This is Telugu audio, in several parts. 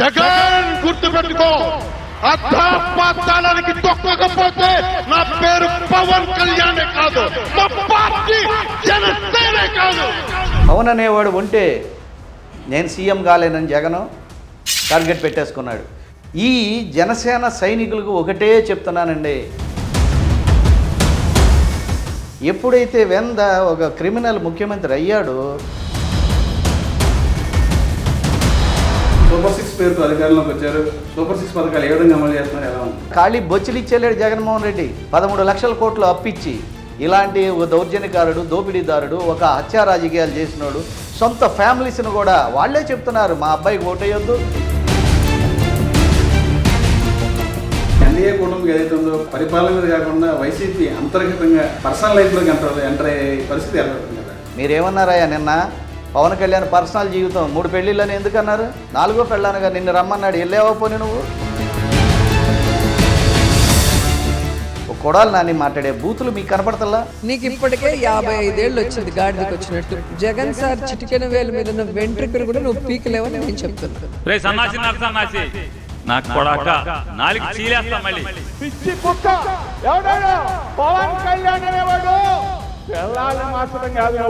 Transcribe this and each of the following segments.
జగన్ గుర్తుపెట్టుకో, అర్థాపాతాళానికి తొక్కకపోతే నా పేరు పవన్ కళ్యాణే కాదు, మా పార్టీ జనసేనే కాదు. పవన్ అనేవాడు ఉంటే నేను సీఎం కాలేనని జగన్ టార్గెట్ పెట్టేసుకున్నాడు. ఈ జనసేన సైనికులకు ఒకటే చెప్తున్నానండి, ఎప్పుడైతే వెంద ఒక క్రిమినల్ ముఖ్యమంత్రి అయ్యాడో సూపర్ 6 పేరుతో అధికారంలోకి వచ్చారు. సూపర్ 6 పథకాలు ఏ విధంగా అమలు చేస్తున్నారు, ఎలా ఉంది? ఖాళీ బొచ్చులు ఇచ్చేలేడు జగన్మోహన్ రెడ్డి. 13 లక్షల కోట్లు అప్పిచ్చి ఇలాంటి ఒక దౌర్జన్యకారుడు, దోపిడీదారుడు, ఒక హత్యా రాజకీయాలు చేసినోడు, సొంత ఫ్యామిలీస్ను కూడా వాళ్ళే చెప్తున్నారు మా అబ్బాయికి ఓటేయొద్దు. ఎన్డీఏ కూటమికి ఏదైతే ఉందో పరిపాలన మీద కాకుండా వైసీపీ అంతర్గతంగా పర్సనల్ లైఫ్లోకి ఎంటర్ అయ్యే పరిస్థితి ఏర్పడుతుంది కదా. మీరేమన్నారయ్యా నిన్న? పవన్ కళ్యాణ్ పర్సనల్ జీవితం 3 పెళ్ళిళ్ళని ఎందుకన్నారు? 4గో పెళ్ళానుగా నిన్ను రమ్మన్నాడు, వెళ్ళేవా పోనీ నువ్వు? ఒక కొడాలి నాని మాట్లాడే బూతులు మీకు కనపడతల్లా? నీకు ఇప్పటికే 55 ఏళ్ళు వచ్చింది గాడిదకి వచ్చినట్టు. జగన్ సార్ చిటికెన వేల మీద ఉన్న వెంట్రుకలు కూడా నువ్వు పీకలేవని నేను చెప్తున్నా. నాకు కొడాక నాలుగు చీలేస్తా మళ్ళీ. పిచ్చి కుక్క ఎవడైనా పవన్ కళ్యాణ్ అనేవాడు పిల్లల్ని మార్చడం కాదు.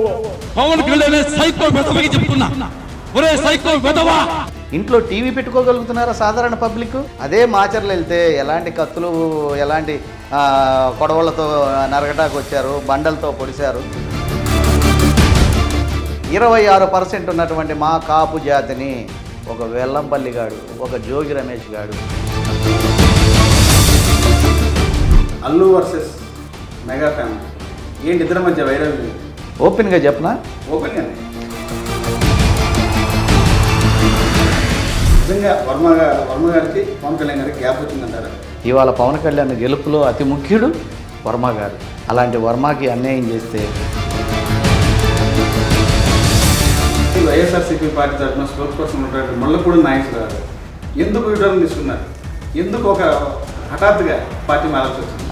పవన్ కళ్యాణ్ సైకో వెధవకి చెప్తున్నా, ఒరే సైకో వెధవా. ఇంట్లో టీవీ పెట్టుకోగలుగుతున్నారా సాధారణ పబ్లిక్? అదే మాచర్లు వెళ్తే ఎలాంటి కత్తులు, ఎలాంటి కొడవళ్లతో నరకటాకు వచ్చారు, బండలతో పొడిశారు. 26% ఉన్నటువంటి మా కాపు జాతిని ఒక వెల్లంపల్లి గాడు, ఒక జోగి రమేష్ గాడు. అల్లు వర్సెస్ మెగా ఫ్యామిలీ ఏంటి ఇద్దరి మధ్య వైరల్? ఓపెన్గా చెప్పనా? ఓపెన్గా నిజంగా వర్మ గారికి పవన్ కళ్యాణ్ గారికి గ్యాప్ వచ్చిందంటారా? ఇవాళ పవన్ కళ్యాణ్ గెలుపులో అతి ముఖ్యుడు వర్మ గారు. అలాంటి వర్మకి అన్యాయం చేస్తే వైఎస్ఆర్సీపీ పార్టీ తరఫున స్పోక్స్ పర్సన్ ఉంటారు ముళ్ళపూడి నాయకులు గారు ఎందుకు యూటర్న్ తీసుకున్నారు? ఎందుకు ఒక హఠాత్తుగా పార్టీ మారాల్సి వచ్చింది?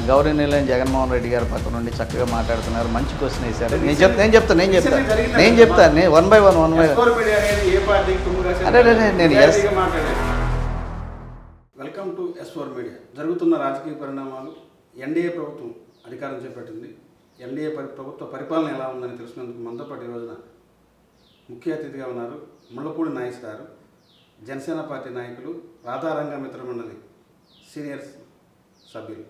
గౌరవనీయులైన జగన్మోహన్ రెడ్డి గారు పక్క నుండి చక్కగా మాట్లాడుతున్నారు, మంచి క్వశ్చన్ వేశారు. నేను చెప్తాను 1 by 1 welcome to S4 media. జరుగుతున్న రాజకీయ పరిణామాలు, ఎన్డీఏ ప్రభుత్వం అధికారం చేపట్టింది, ఎన్డీఏ ప్రభుత్వ పరిపాలన ఎలా ఉందని తెలుసుకునేందుకు మనతో పాటు ఈ రోజున ముఖ్య అతిథిగా ఉన్నారు ముళ్ళపూడి నాయక్ గారు, జనసేన పార్టీ నాయకులు, రాధారంగ మిత్రమండలి సీనియర్ సభ్యులు.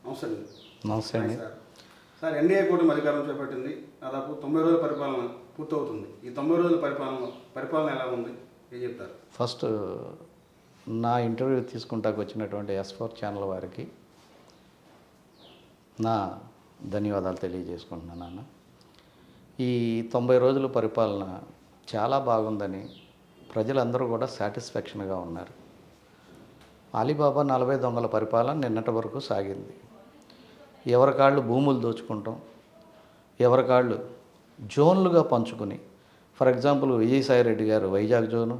నమస్తే అండి. సార్, ఎన్డీఏ కూటమి అధికారం చేపట్టింది, దాదాపు 90 రోజుల పరిపాలన పూర్తవుతుంది. ఈ 90 రోజుల పరిపాలన ఎలా ఉంది, ఏం చెప్తారు? ఫస్ట్ నా ఇంటర్వ్యూ తీసుకుంటాకు వచ్చినటువంటి S4 ఛానల్ వారికి నా ధన్యవాదాలు తెలియజేసుకుంటున్నాను. నాన్న, ఈ 90 రోజుల పరిపాలన చాలా బాగుందని ప్రజలందరూ కూడా సాటిస్ఫాక్షన్గా ఉన్నారు. అలీబాబా 40 దొంగల పరిపాలన నిన్నటి వరకు సాగింది. ఎవరికాళ్ళు భూములు దోచుకుంటాం, ఎవరికాళ్ళు జోన్లుగా పంచుకుని, ఫర్ ఎగ్జాంపుల్ విజయసాయిరెడ్డి గారు వైజాగ్ జోను,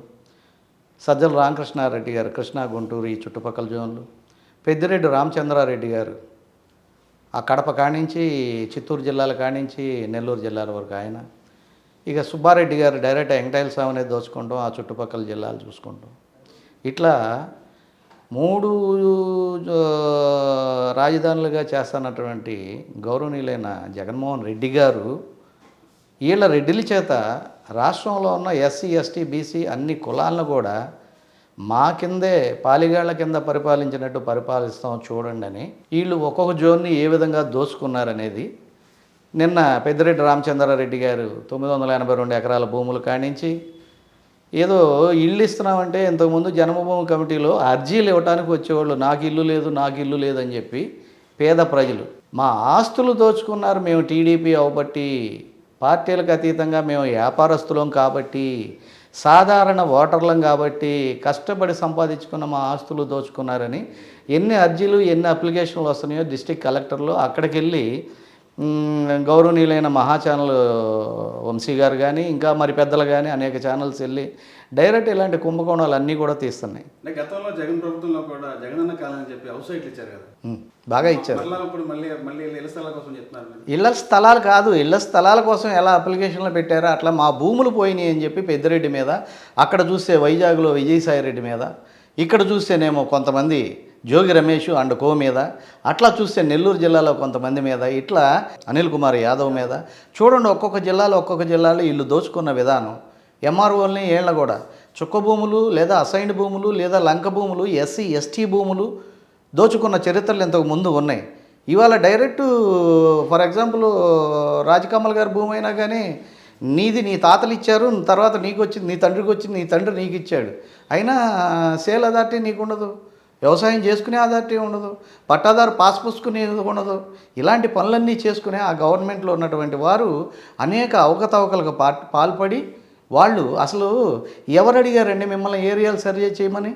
సజ్జల రామకృష్ణారెడ్డి గారు కృష్ణా, గుంటూరు ఈ చుట్టుపక్కల జోన్లు, పెద్దిరెడ్డి రామచంద్రారెడ్డి గారు ఆ కడప కానించి చిత్తూరు జిల్లాల కానించి నెల్లూరు జిల్లాల వరకు ఆయన, ఇక సుబ్బారెడ్డి గారు డైరెక్ట్ వెంకటేశ్వర స్వామినే దోచుకుంటాం, ఆ చుట్టుపక్కల జిల్లాలు చూసుకుంటాం. ఇట్లా 3 రాజధానులుగా చేస్తున్నటువంటి గౌరవనీయులైన జగన్మోహన్ రెడ్డి గారు వీళ్ళ రెడ్డిల చేత రాష్ట్రంలో ఉన్న ఎస్సీ, ఎస్టీ, బీసీ అన్ని కులాలను కూడా మా కిందే పాలిగాళ్ల కింద పరిపాలించినట్టు పరిపాలిస్తాం చూడండి అని వీళ్ళు ఒక్కొక్క జోన్ని ఏ విధంగా దోచుకున్నారనేది నిన్న పెద్దిరెడ్డి రామచంద్రారెడ్డి గారు 982 ఎకరాల భూములు కానించి ఏదో ఇల్లు ఇస్తున్నామంటే ఇంతకుముందు జన్మభూమి కమిటీలో అర్జీలు ఇవ్వడానికి వచ్చేవాళ్ళు, నాకు ఇల్లు లేదు అని చెప్పి పేద ప్రజలు మా ఆస్తులు దోచుకున్నారు. మేము టీడీపీ అవబట్టి, పార్టీలకు అతీతంగా మేము వ్యాపారస్తులం కాబట్టి, సాధారణ ఓటర్లం కాబట్టి కష్టపడి సంపాదించుకున్న మా ఆస్తులు దోచుకున్నారని ఎన్ని అర్జీలు, ఎన్ని అప్లికేషన్లు వస్తున్నాయో డిస్ట్రిక్ట్ కలెక్టర్లు అక్కడికి వెళ్ళి గౌరవనీయులైన మహా ఛానల్ వంశీ గారు కానీ ఇంకా మరి పెద్దలు కానీ అనేక ఛానల్స్ వెళ్ళి డైరెక్ట్ ఇలాంటి కుంభకోణాలు అన్నీ కూడా తీస్తున్నాయి. అంటే గతంలో జగన్ ప్రభుత్వంలో కూడా జగనన్న కాలం అని చెప్పి హౌస్ సైట్లు ఇచ్చారు కదా, బాగా ఇచ్చారు. మళ్ళీ ఇప్పుడు మళ్ళీ మళ్ళీ ఇళ్ల స్థలాల కోసం చెప్తున్నారు మీరు. ఇళ్ల స్థలాలు కాదు, ఇళ్ల స్థలాల కోసం ఎలా అప్లికేషన్లు పెట్టారో అట్లా మా భూములు పోయినాయి అని చెప్పి పెద్దిరెడ్డి మీద, అక్కడ చూస్తే వైజాగ్లో విజయసాయిరెడ్డి మీద, ఇక్కడ చూస్తేనేమో కొంతమంది జోగి రమేష్ అండ్ కో మీద, అట్లా చూస్తే నెల్లూరు జిల్లాలో కొంతమంది మీద, ఇట్లా అనిల్ కుమార్ యాదవ్ మీద చూడండి. ఒక్కొక్క జిల్లాలో ఇల్లు దోచుకున్న విధానం. ఎంఆర్ఓల్ని ఏళ్ళ కూడా చుక్క భూములు లేదా అసైన్డ్ భూములు లేదా లంక భూములు, ఎస్సీ ఎస్టీ భూములు దోచుకున్న చరిత్రలు ఇంతకు ముందు ఉన్నాయి. ఇవాళ డైరెక్ట్ ఫర్ ఎగ్జాంపుల్ రాజకమల్ గారి భూమి అయినా కానీ నీది నీ తాతలు ఇచ్చారు, తర్వాత నీకు వచ్చింది, నీ తండ్రికి వచ్చింది, నీ తండ్రి నీకు ఇచ్చాడు, అయినా సేల్ అథారిటీ నీకు ఉండదు, వ్యవసాయం చేసుకునే అథారిటీ ఉండదు, పట్టాదారు పాస్ పుచ్చుకునేది ఉండదు. ఇలాంటి పనులన్నీ చేసుకునే ఆ గవర్నమెంట్లో ఉన్నటువంటి వారు అనేక అవకతవకలకు పాల్పడి వాళ్ళు అసలు ఎవరు అడిగారండి మిమ్మల్ని ఏరియల్ సర్వే చేయమని?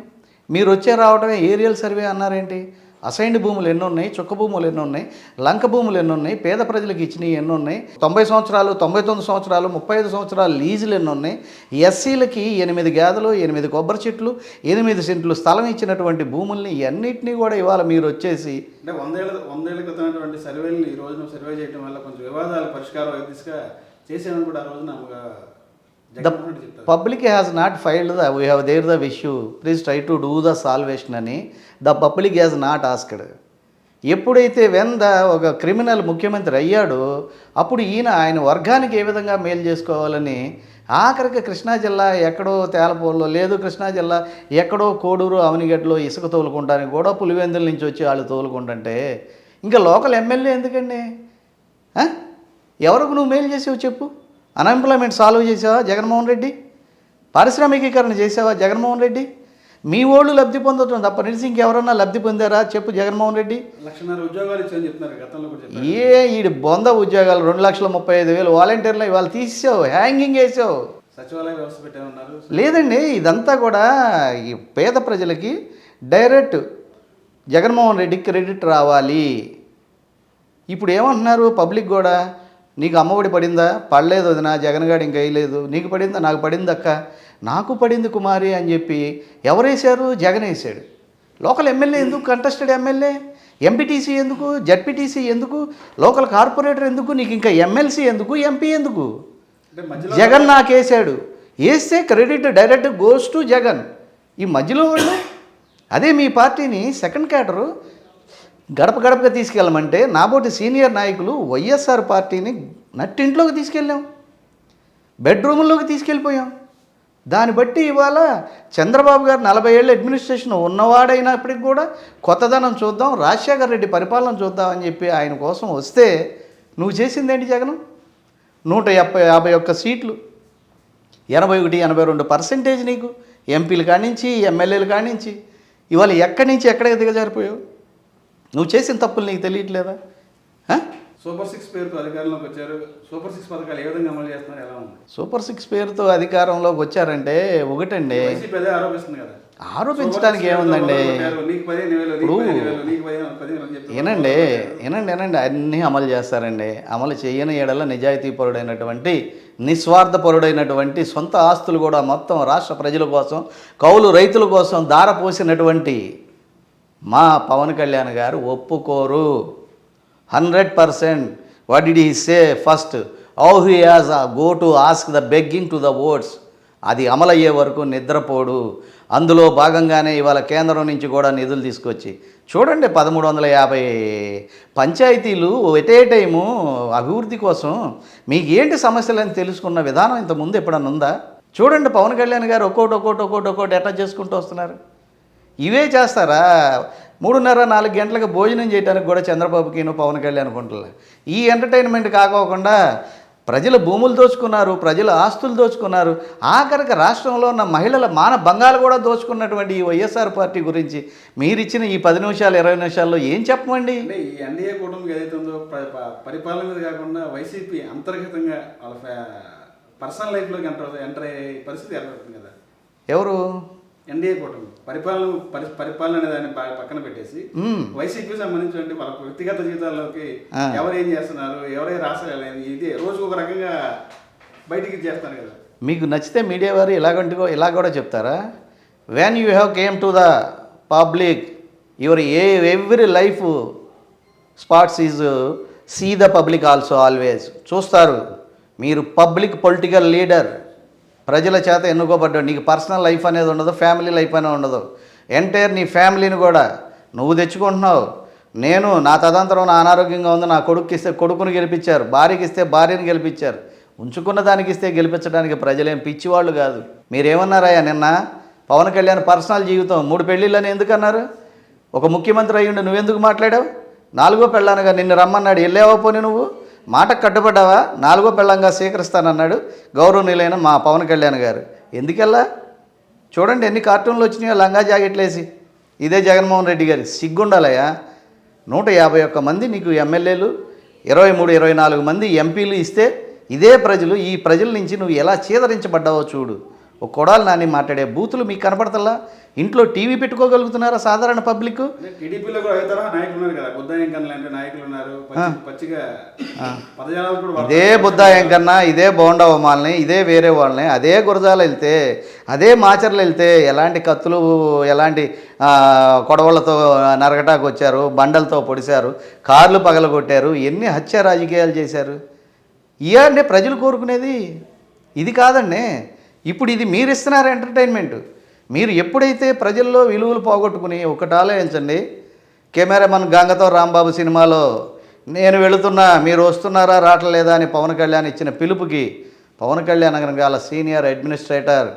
మీరు వచ్చే రావడమే ఏరియల్ సర్వే అన్నారేంటి? అసైన్డ్ భూములు ఎన్ని ఉన్నాయి, చుక్క భూములు ఎన్ని ఉన్నాయి, లంక భూములు ఎన్ని ఉన్నాయి, పేద ప్రజలకు ఇచ్చినవి ఎన్ని ఉన్నాయి, 90 సంవత్సరాలు 99 సంవత్సరాలు 35 సంవత్సరాలు లీజులు ఎన్ని ఉన్నాయి, ఎస్సీలకి 8 గేదెలు 8 కొబ్బరి చెట్లు 8 సెంట్లు స్థలం ఇచ్చినటువంటి భూముల్ని అన్నింటినీ కూడా ఇవాళ మీరు వచ్చేసి అంటే 100 ఏళ్ల క్రితం సర్వేలు ఈ రోజున సర్వే చేయడం వల్ల కొంచెం వివాదాల పరిష్కారం దిశగా చేసామని కూడా ఆ రోజున The public has not filed we have there the issue, please try to do the salvation అని the public has not asked. ఎప్పుడైతే ఒక క్రిమినల్ ముఖ్యమంత్రి అయ్యాడో అప్పుడు ఆయన వర్గానికి ఏ విధంగా మేలు చేసుకోవాలని ఆఖరికి కృష్ణా జిల్లా ఎక్కడో తేలపోల్లో లేదు, కృష్ణా జిల్లా ఎక్కడో కోడూరు అవనిగడ్డలో ఇసుక తోలుకుంటానికి కూడా పులివెందుల నుంచి వచ్చి వాళ్ళు తోలుకుంటుంటే ఇంకా లోకల్ ఎమ్మెల్యే ఎందుకండి? ఎవరికి నువ్వు మేలు చేసావు చెప్పు? అన్ఎంప్లాయ్మెంట్ సాల్వ్ చేసావా జగన్మోహన్ రెడ్డి? పారిశ్రామికీకరణ చేసావా జగన్మోహన్ రెడ్డి? మీ ఓళ్ళు లబ్ధి పొందటం తప్ప నిలిచి ఇంకెవరన్నా లబ్ధి పొందారా చెప్పు జగన్మోహన్ రెడ్డి? 1,00,000 ఉద్యోగాలు ఇచ్చారని చెప్తున్నారు గతంలో కూడా. ఈడు బొంద ఉద్యోగాలు 2,35,000 వాలంటీర్లు ఇవాళ తీసావు, హ్యాంగింగ్ వేసావు. సచివాలయ వ్యవస్థ పెట్టామన్నారు. లేదండి, ఇదంతా కూడా ఈ పేద ప్రజలకి డైరెక్ట్ జగన్మోహన్ రెడ్డికి క్రెడిట్ రావాలి. ఇప్పుడు ఏమంటున్నారు పబ్లిక్ కూడా, నీకు అమ్మఒడి పడిందా? పడలేదు వదినా, జగన్ గారు ఇంకా వేయలేదు. నీకు పడిందా? నాకు పడింది అక్క. నాకు పడింది కుమారి అని చెప్పి ఎవరు వేశారు? జగన్ వేసాడు. లోకల్ ఎమ్మెల్యే ఎందుకు? Contested MLA. ఎంపీటీసీ ఎందుకు? జడ్పీటీసీ ఎందుకు? లోకల్ కార్పొరేటర్ ఎందుకు? నీకు ఇంకా ఎమ్మెల్సీ ఎందుకు? ఎంపీ ఎందుకు? జగన్ నాకు వేసాడు. వేస్తే credit direct goes to Jagan. ఈ మధ్యలో వాళ్ళు అదే మీ పార్టీని సెకండ్ క్యాడరు గడప గడపగా తీసుకెళ్ళమంటే నాబోటి సీనియర్ నాయకులు వైఎస్ఆర్ పార్టీని నట్టింట్లోకి తీసుకెళ్ళాం, బెడ్రూముల్లోకి తీసుకెళ్ళిపోయాం. దాన్ని బట్టి ఇవాళ చంద్రబాబు గారు 40 ఏళ్ళ అడ్మినిస్ట్రేషన్ ఉన్నవాడైనప్పటికి కూడా కొత్తదనం చూద్దాం, రాజశేఖర రెడ్డి పరిపాలన చూద్దాం అని చెప్పి ఆయన కోసం వస్తే నువ్వు చేసిందేంటి జగన్? 151 సీట్లు, 81-82% నీకు ఎంపీలు కానించి ఎమ్మెల్యేలు కానించి ఇవాళ ఎక్కడి నుంచి ఎక్కడికి దిగజారిపోయావు? నువ్వు చేసిన తప్పులు నీకు తెలియట్లేదా? సూపర్ 6 పేరుతో అధికారంలోకి వచ్చారు. సూపర్ 6 పథకాలు ఏ విధంగా అమలు చేస్తున్నారు, ఎలా ఉంది? సూపర్ 6 పేరుతో అధికారంలోకి వచ్చారంటే ఒకటండి, ఆరోపిస్తుంది కదా. ఆరోపించడానికి ఏముందండి? వినండి అన్నీ అమలు చేస్తారండి. అమలు చేయని ఎడల నిజాయితీపరుడైనటువంటి నిస్వార్థపరుడైనటువంటి సొంత ఆస్తులు కూడా మొత్తం రాష్ట్ర ప్రజల కోసం, కౌలు రైతుల కోసం ధారపోసినటువంటి మా పవన్ కళ్యాణ్ గారు ఒప్పుకోరు 100%. What did he say first? How he has go to ask the begging to the votes. అది అమలయ్యే వరకు నిద్రపోడు. అందులో భాగంగానే ఇవాళ కేంద్రం నుంచి కూడా నిధులు తీసుకొచ్చి చూడండి 1350 పంచాయతీలు ఎట్ ఏ టైము అభివృద్ధి కోసం మీకు ఏంటి సమస్యలని తెలుసుకున్న విధానం ఇంతకుముందు ఎప్పుడన్నా ఉందా? చూడండి పవన్ కళ్యాణ్ గారు ఒక్కోటి ఎట్లా చేసుకుంటూ వస్తున్నారు. ఇవే చేస్తారా? 3:30-4 గంటలకు భోజనం చేయడానికి కూడా చంద్రబాబుకి పవన్ కళ్యాణ్ కుంటలే. ఈ ఎంటర్టైన్మెంట్ కాకోకుండా ప్రజల భూములు దోచుకున్నారు, ప్రజల ఆస్తులు దోచుకున్నారు, ఆఖరికి రాష్ట్రంలో ఉన్న మహిళల మాన భంగాలు కూడా దోచుకున్నటువంటి ఈ వైఎస్ఆర్ పార్టీ గురించి మీరిచ్చిన ఈ 10 నిమిషాలు 20 నిమిషాల్లో ఏం చెప్పమండి? అంటే ఈ ఎన్డీఏ కూటమి ఏదైతే ఉందో పరిపాలన మీద కాకుండా వైసీపీ అంతర్గతంగా వాళ్ళ పర్సనల్ లైఫ్లోకి ఎంటర్ అయ్యే పరిస్థితి ఏర్పడుతుంది కదా. ఎవరు? ఎన్డీఏ కూటమి పరిపాలన అనే దాన్ని పక్కన పెట్టేసి వైసీపీ సంబంధించి వాళ్ళ వ్యక్తిగత జీవితాల్లోకి ఎవరు ఏం చేస్తున్నారు, ఎవరే రాష్ట్రాలు, ఇది రోజు ఒక రకంగా బయటికి చేస్తారు కదా. మీకు నచ్చితే మీడియా వారు ఇలా కూడా చెప్తారా? When you have came to the public your every life spots is see the public also always. చూస్తారు, మీరు పబ్లిక్ పొలిటికల్ లీడర్, ప్రజల చేత ఎన్నుకోబడ్డాడు. నీకు పర్సనల్ లైఫ్ అనేది ఉండదు, ఫ్యామిలీ లైఫ్ అనేది ఉండదు. ఎంటైర్ నీ ఫ్యామిలీని కూడా నువ్వు తెచ్చుకుంటున్నావు. నా తదంతరం నా అనారోగ్యంగా ఉంది, నా కొడుకు ఇస్తే కొడుకుని గెలిపించారు, భార్యకి ఇస్తే భార్యని గెలిపించారు. ఉంచుకున్న దానికి ఇస్తే గెలిపించడానికి ప్రజలేం పిచ్చివాళ్ళు కాదు. మీరేమన్నారయ్యా నిన్న? పవన్ కళ్యాణ్ పర్సనల్ జీవితం 3 పెళ్ళిళ్ళని ఎందుకన్నారు? ఒక ముఖ్యమంత్రి అయ్యుండి నువ్వెందుకు మాట్లాడావు? 4గో పెళ్ళానుగా నిన్ను రమ్మన్నాడు, వెళ్ళావా పోనీ? నువ్వు మాటకు కట్టుబడ్డావా? 4గో పెళ్ళంగా స్వీకరిస్తానన్నాడు గౌరవనీయులైన మా పవన్ కళ్యాణ్ గారు. ఎందుకెళ్ళా? చూడండి ఎన్ని కార్టూన్లు వచ్చినాయో లంగా జాకెట్లేసి. ఇదే జగన్మోహన్ రెడ్డి గారి సిగ్గుండాలయ్యా. 151 మంది నీకు ఎమ్మెల్యేలు, 23-24 మంది ఎంపీలు ఇస్తే ఇదే ప్రజలు, ఈ ప్రజల నుంచి నువ్వు ఎలా చీదరించబడ్డావో చూడు. ఒక కొడాలి నాని మాట్లాడే బూతులు మీకు కనపడతల్లా? ఇంట్లో టీవీ పెట్టుకోగలుగుతున్నారా సాధారణ పబ్లిక్? టీడీపీలో కూడా అవుతారా నాయకులు ఉన్నారు కదా, బుద్ధ వెంకన్న లాంటి నాయకులు ఉన్నారు. పచ్చిగా పదజాలాలు కూడా ఇదే బుద్ధ వెంకన్న, ఇదే బోండా ఉమాలని, ఇదే వేరే వాళ్ళని, అదే గురజాలు వెళ్తే, అదే మాచర్లు వెళ్తే ఎలాంటి కత్తులు, ఎలాంటి కొడవళ్ళతో నరకటాకు వచ్చారు, బండలతో పొడిశారు, కార్లు పగలగొట్టారు, ఎన్ని హత్య రాజకీయాలు చేశారు. ఇవన్నీ ప్రజలు కోరుకునేది ఇది కాదండి. ఇప్పుడు ఇది మీరు ఇస్తున్నారు ఎంటర్టైన్మెంట్. మీరు ఎప్పుడైతే ప్రజల్లో విలువలు పోగొట్టుకుని ఒకటి ఆలోచించండి. కెమెరామన్ గంగతో రాంబాబు సినిమాలో నేను వెళుతున్నా, మీరు వస్తున్నారా రావట్లేదా అని పవన్ కళ్యాణ్ ఇచ్చిన పిలుపుకి పవన్ కళ్యాణ్ గాల సీనియర్ అడ్మినిస్ట్రేటర్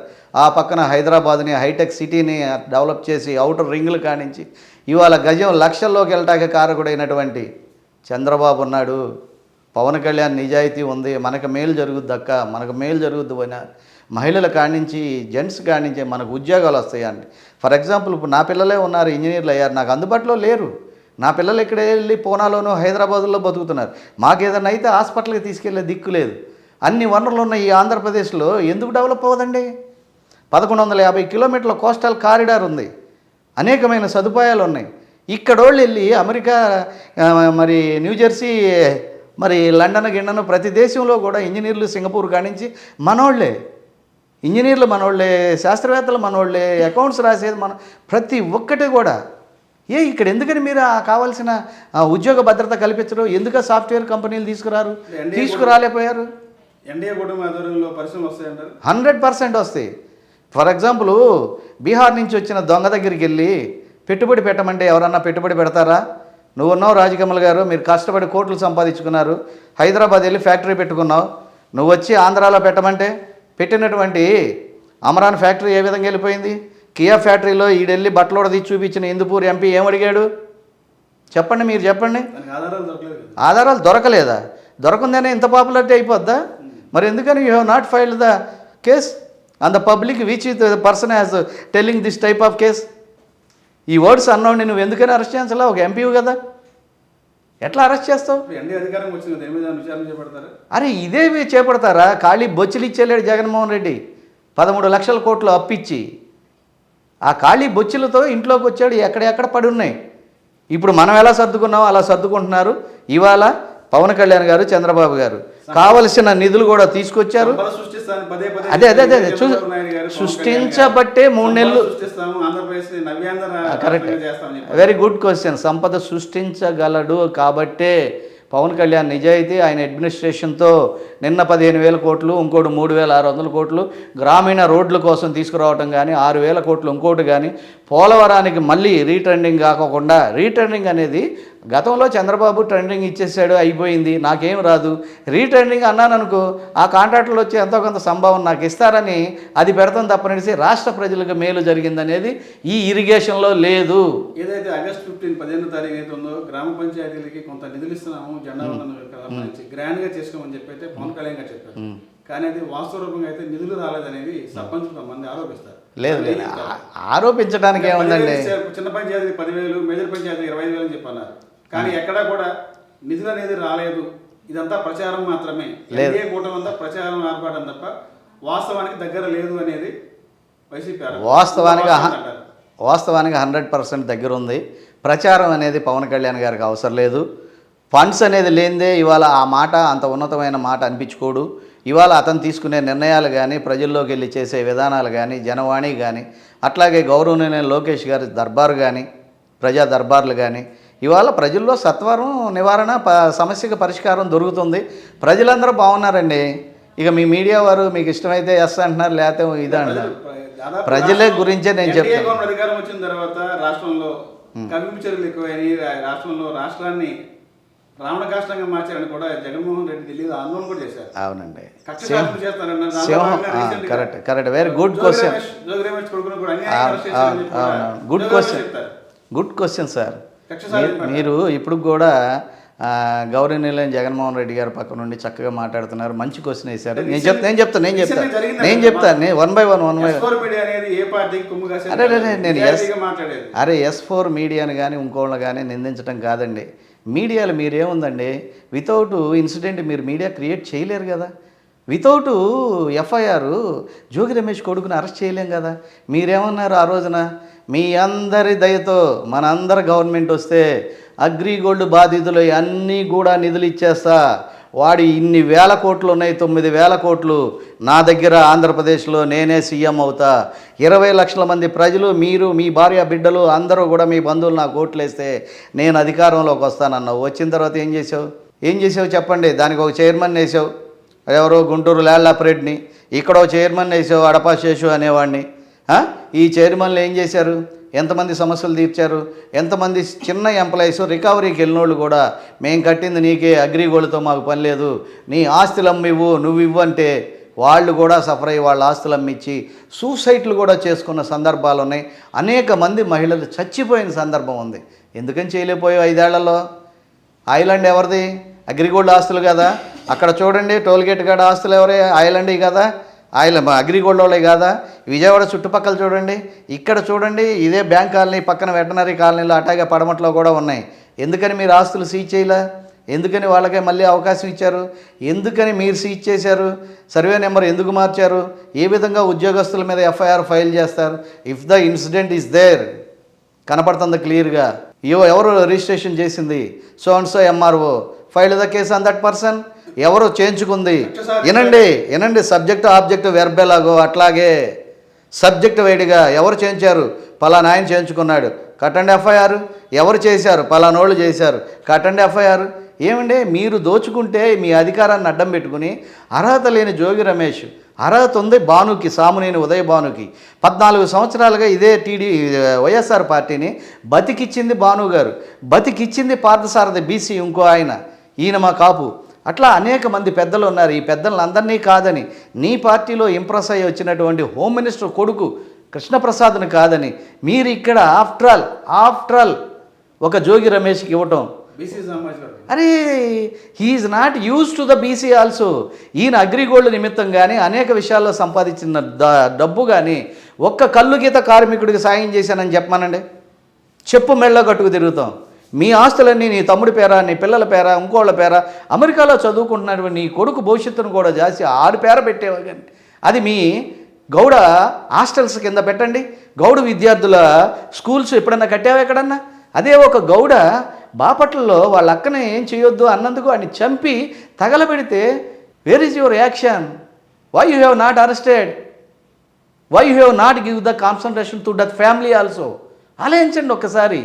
ఆ పక్కన హైదరాబాద్ని హైటెక్ సిటీని డెవలప్ చేసి ఔటర్ రింగులు కానించి ఇవాళ గజం లక్షల్లోకి వెళ్ళటానికి కారకుడైనటువంటి చంద్రబాబు ఉన్నాడు. పవన్ కళ్యాణ్ నిజాయితీ ఉంది, మనకు మేలు జరుగుద్ది అక్క, మనకు మేలు జరుగుద్దు అని మహిళల కానించి జెంట్స్ కానించి మనకు ఉద్యోగాలు వస్తాయండి. ఫర్ ఎగ్జాంపుల్ ఇప్పుడు నా పిల్లలే ఉన్నారు, ఇంజనీర్లు అయ్యారు, నాకు అందుబాటులో లేరు. నా పిల్లలు ఇక్కడ వెళ్ళి పూనాలోనూ హైదరాబాదులో బతుకుతున్నారు. మాకేదైనా అయితే హాస్పిటల్కి తీసుకెళ్లే దిక్కు లేదు. అన్ని వనరులు ఉన్న ఈ ఆంధ్రప్రదేశ్లో ఎందుకు డెవలప్ అవ్వదండి? 1150 కిలోమీటర్ల కోస్టల్ కారిడార్ ఉంది, అనేకమైన సదుపాయాలు ఉన్నాయి. ఇక్కడోళ్ళు వెళ్ళి అమెరికా, మరి న్యూజెర్సీ, మరి లండన్ గిన్నను ప్రతి దేశంలో కూడా ఇంజనీర్లు సింగపూర్ కానించి మనోళ్ళే, ఇంజనీర్లు మనోళ్ళే, శాస్త్రవేత్తలు మనోళ్ళే, అకౌంట్స్ రాసేది ప్రతి ఒక్కటి కూడా. ఇక్కడ ఎందుకని మీరు కావాల్సిన ఉద్యోగ భద్రత కల్పించరు? ఎందుకు సాఫ్ట్వేర్ కంపెనీలు తీసుకురాలేకపోయారు? ఎన్డీఏ కూటమి ఆధ్వర్యంలో పరిశ్రమలు వస్తాయంటారు? 100% వస్తాయి. ఫర్ ఎగ్జాంపుల్ బీహార్ నుంచి వచ్చిన దొంగ దగ్గరికి వెళ్ళి పెట్టుబడి పెట్టమంటే ఎవరన్నా పెట్టుబడి పెడతారా? నువ్వున్నావు రాజకమల్ గారు, మీరు కష్టపడి కోట్లు సంపాదించుకున్నారు, హైదరాబాద్ వెళ్ళి ఫ్యాక్టరీ పెట్టుకున్నావు. నువ్వు వచ్చి ఆంధ్రాలో పెట్టమంటే పెట్టినటువంటి అమరాన్ ఫ్యాక్టరీ ఏ విధంగా వెళ్ళిపోయింది? కియా ఫ్యాక్టరీలో ఈడెళ్ళి బట్టలోడ తీసి చూపించిన ఇందుపూర్ ఎంపీ ఏమడిగాడు చెప్పండి, మీరు చెప్పండి. ఆధారాలు దొరకలేదా? దొరకందనే ఇంత పాపులారిటీ అయిపోద్దా? మరి ఎందుకని you have not filed the case on the public which the person has telling this type of case? ఈ వర్డ్స్ అన్నోండి నువ్వు ఎందుకని అరెస్ట్ చేయాల్సలా? ఒక ఎంపీవు కదా, ఎట్లా అరెస్ట్ చేస్తావు? అరే ఇదే చేపడతారా? ఖాళీ బొచ్చులు ఇచ్చేలేడు జగన్మోహన్ రెడ్డి, 13 లక్షల కోట్లు అప్పిచ్చి ఆ ఖాళీ బొచ్చులతో ఇంట్లోకి వచ్చాడు. ఎక్కడెక్కడ పడి ఉన్నాయి. ఇప్పుడు మనం ఎలా సర్దుకున్నామో అలా సర్దుకుంటున్నారు. ఇవాళ పవన్ కళ్యాణ్ గారు, చంద్రబాబు గారు కావలసిన నిధులు కూడా తీసుకొచ్చారు. అదే సృష్టించబట్టే 3 నెలలు. Correct, very good question. సంపద సృష్టించగలడు కాబట్టే పవన్ కళ్యాణ్ నిజాయితీ, ఆయన అడ్మినిస్ట్రేషన్తో నిన్న 15,000 కోట్లు, ఇంకోటి 3,600 కోట్లు గ్రామీణ రోడ్ల కోసం తీసుకురావటం కానీ, 6,000 కోట్లు ఇంకోటి కానీ, పోలవరానికి మళ్ళీ రీట్రెండింగ్ కాకుండా, రీట్రెండింగ్ అనేది గతంలో చంద్రబాబు ట్రెండింగ్ ఇచ్చేసాడు, అయిపోయింది, నాకేం రాదు. రీట్రెండింగ్ అన్నాను అనుకో, ఆ కాంట్రాక్టులు వచ్చి ఎంతో కొంత సంభావన నాకు ఇస్తారని అది పెడతాం తప్పనిసి రాష్ట్ర ప్రజలకు మేలు జరిగిందనేది ఈ ఇరిగేషన్లో లేదు. ఏదైతే ఆగస్టు 15 15వ తారీఖు అయితే ఉందో గ్రామ పంచాయతీలకి కొంత నిధులు ఇస్తున్నాము, జెండా గ్రాండ్ గా చేసుకోమని చెప్పి అయితే పవన్ కళ్యాణ్ గారు చెప్పారు. కానీ అది వాస్తవ రూపంగా అయితే నిధులు రాలేదనేది సర్పంచ్ మంది ఆరోపిస్తారు. లేదు ఆరోపించడానికి ఏముందండి? చిన్న పంచాయతీ 10,000, మేజర్ పంచాయతీ 25,000 అని చెప్పన్నారు. కానీ ఎక్కడా కూడా నిధులు అనేది రాలేదు. ఇదంతా ప్రచారం మాత్రమే, ఎన్డీఏ కూటమి అంతా ప్రచారం ఆర్పాటం తప్ప వాస్తవానికి దగ్గర లేదు అనేది వైసీపీ. వాస్తవానికి 100% దగ్గర ఉంది. ప్రచారం అనేది పవన్ కళ్యాణ్ గారికి అవసరం లేదు. ఫండ్స్ అనేది లేనిదే ఇవాళ ఆ మాట అంత ఉన్నతమైన మాట అనిపించుకోడు. ఇవాళ అతను తీసుకునే నిర్ణయాలు కానీ ప్రజల్లోకి వెళ్ళి చేసే విధానాలు కానీ జనవాణి కానీ అట్లాగే గౌరవనీయ లోకేష్ గారి దర్బారు కానీ ప్రజా దర్బార్లు కానీ ఇవాళ ప్రజల్లో సత్వరం నివారణ సమస్యకు పరిష్కారం దొరుకుతుంది. ప్రజలందరూ బాగున్నారండి. ఇక మీ మీడియా వారు మీకు ఇష్టమైతే ఎస్ అంటున్నారు, లేకపోతే ఇదే అంటున్నారు. ప్రజలే గురించే నేను చెప్తాను. అధికారం వచ్చిన తర్వాత రాష్ట్రంలో కవింపు చర్యలు ఎక్కువైనాయి. రాష్ట్రంలో రాష్ట్రాన్ని రావణ కాష్టంగా మార్చారని కూడా జగన్మోహన్ రెడ్డి ఢిల్లీలో ఆందోళన కూడా చేశారు. అవునండి, చేస్తారన్నారు. Correct very good question. Jogi Ramesh కొడుకును కూడా అన్యాయం గుడ్ క్వశ్చన్ సార్. మీరు ఇప్పుడు కూడా గౌరవనీయులైన జగన్మోహన్ రెడ్డి గారి పక్క నుండి చక్కగా మాట్లాడుతున్నారు. మంచి క్వశ్చన్ వేశారు. నేను చెప్తాను వన్ బై వన్. అరే S4 మీడియాని కానీ ఇంకోళ్ళని కానీ నిందించడం కాదండి. మీడియాలో మీరేముందండి, వితౌట్ ఇన్సిడెంట్ మీరు మీడియా క్రియేట్ చేయలేరు కదా. వితౌట్ FIR జోగి రమేష్ కొడుకుని అరెస్ట్ చేయలేం కదా. మీరేమన్నారు ఆ రోజున, మీ అందరి దయతో మనందరి గవర్నమెంట్ వస్తే అగ్రిగోల్డ్ బాధితులు అన్నీ కూడా నిధులు ఇచ్చేస్తా, వాడి ఇన్ని వేల కోట్లు ఉన్నాయి, 9,000 కోట్లు నా దగ్గర ఆంధ్రప్రదేశ్లో నేనే సీఎం అవుతా, 20 లక్షల మంది ప్రజలు మీరు మీ భార్య బిడ్డలు అందరూ కూడా మీ బంధువులు నాకు ఓట్లు వేస్తే నేను అధికారంలోకి వస్తానన్నావు. వచ్చిన తర్వాత ఏం చేసావు చెప్పండి. దానికి ఒక చైర్మన్ వేసావు, ఎవరో గుంటూరు లాలాపరెడ్డిని, ఇక్కడ ఒక చైర్మన్ వేసావు అడపా శేషు అనేవాడిని. ఈ చైర్మన్లు ఏం చేశారు? ఎంతమంది సమస్యలు తీర్చారు? ఎంతమంది చిన్న ఎంప్లాయీస్ రికవరీకి వెళ్ళినోళ్ళు కూడా మేము కట్టింది నీకే, అగ్రిగోల్డ్తో మాకు పని లేదు, నీ ఆస్తులు అమ్మివ్వు, నువ్వు ఇవ్వంటే వాళ్ళు కూడా సఫర్ అయ్యి వాళ్ళ ఆస్తులు అమ్మిచ్చి సూసైడ్లు కూడా చేసుకున్న సందర్భాలు ఉన్నాయి. అనేక మంది మహిళలు చచ్చిపోయిన సందర్భం ఉంది. ఎందుకని చేయలేకపోయావు 5 ఏళ్లలో? ఐలాండ్ ఎవరిది? అగ్రిగోల్డ్ ఆస్తులు కదా. అక్కడ చూడండి, టోల్గేట్ కాడ ఆస్తులు ఎవరే? ఐలాండ్ కదా, అగ్రిగోల్డ్ వాళ్ళే కాదా? విజయవాడ చుట్టుపక్కల చూడండి, ఇక్కడ చూడండి, ఇదే బ్యాంక్ కాలనీ పక్కన వెటనరీ కాలనీలో అట్లాగే పడమట్లో కూడా ఉన్నాయి. ఎందుకని మీరు ఆస్తులు సీజ్ చేయలే? ఎందుకని వాళ్ళకే మళ్ళీ అవకాశం ఇచ్చారు? ఎందుకని మీరు సీజ్ చేశారు? సర్వే నెంబర్ ఎందుకు మార్చారు? ఏ విధంగా ఉద్యోగస్తుల మీద FIR ఫైల్ చేస్తారు? If the incident is there, కనపడుతుంది క్లియర్గా. ఎవరు రిజిస్ట్రేషన్ చేసింది? So and so MRO, file the case on that person. ఎవరు చేయించుకుంది? వినండి, సబ్జెక్టు ఆబ్జెక్టు వెర్బెలాగో అట్లాగే సబ్జెక్ట్ వైడ్గా ఎవరు చేయించారు? పలానా ఆయన చేయించుకున్నాడు, కట్టండి FIR. ఎవరు చేశారు? పలానోళ్ళు చేశారు, కట్టండి FIR. ఏమండి, మీరు దోచుకుంటే మీ అధికారాన్ని అడ్డం పెట్టుకుని అర్హత లేని జోగి రమేష్, అర్హత ఉంది భానుకి, సామునేని ఉదయ భానుకి. 14 సంవత్సరాలుగా ఇదే వైఎస్ఆర్ పార్టీని బతికిచ్చింది భాను గారు, బతికిచ్చింది పార్థసారథి BC ఇంకో ఆయన, ఈయన మా కాపు. అట్లా అనేక మంది పెద్దలు ఉన్నారు. ఈ పెద్దలందరినీ కాదని, నీ పార్టీలో ఇంప్రెస్ అయ్యి వచ్చినటువంటి హోమ్ మినిస్టర్ కొడుకు కృష్ణప్రసాద్ని కాదని మీరు ఇక్కడ ఆఫ్టర్ ఆల్ ఒక జోగి రమేష్కి ఇవ్వటం. అరే, he is not use to the BC also. ఈయన అగ్రిగోల్డ్ నిమిత్తం కానీ అనేక విషయాల్లో సంపాదించిన డబ్బు కానీ ఒక్క కల్లు గీత కార్మికుడికి సాయం చేశానని చెప్పమానండి. చెప్పు మెళ్ళ కట్టుకు తిరుగుతాం. మీ ఆస్తులన్నీ నీ తమ్ముడి పేర, నీ పిల్లల పేర, ఇంకోళ్ళ పేర, అమెరికాలో చదువుకుంటున్నటువంటి నీ కొడుకు భవిష్యత్తును కూడా జాసి 6 పేర పెట్టేవా కానీ అది మీ గౌడ హాస్టల్స్ కింద పెట్టండి. గౌడ విద్యార్థుల స్కూల్స్ ఎప్పుడన్నా కట్టావా ఎక్కడన్నా? అదే ఒక గౌడ బాపట్లలో వాళ్ళ అక్కనే ఏం చేయొద్దు అన్నందుకు ఆయన చంపి తగలబెడితే where is your action? Why you have not arrested? Why you have not give the concentration to that family also? ఆలోచించండి ఒక్కసారి.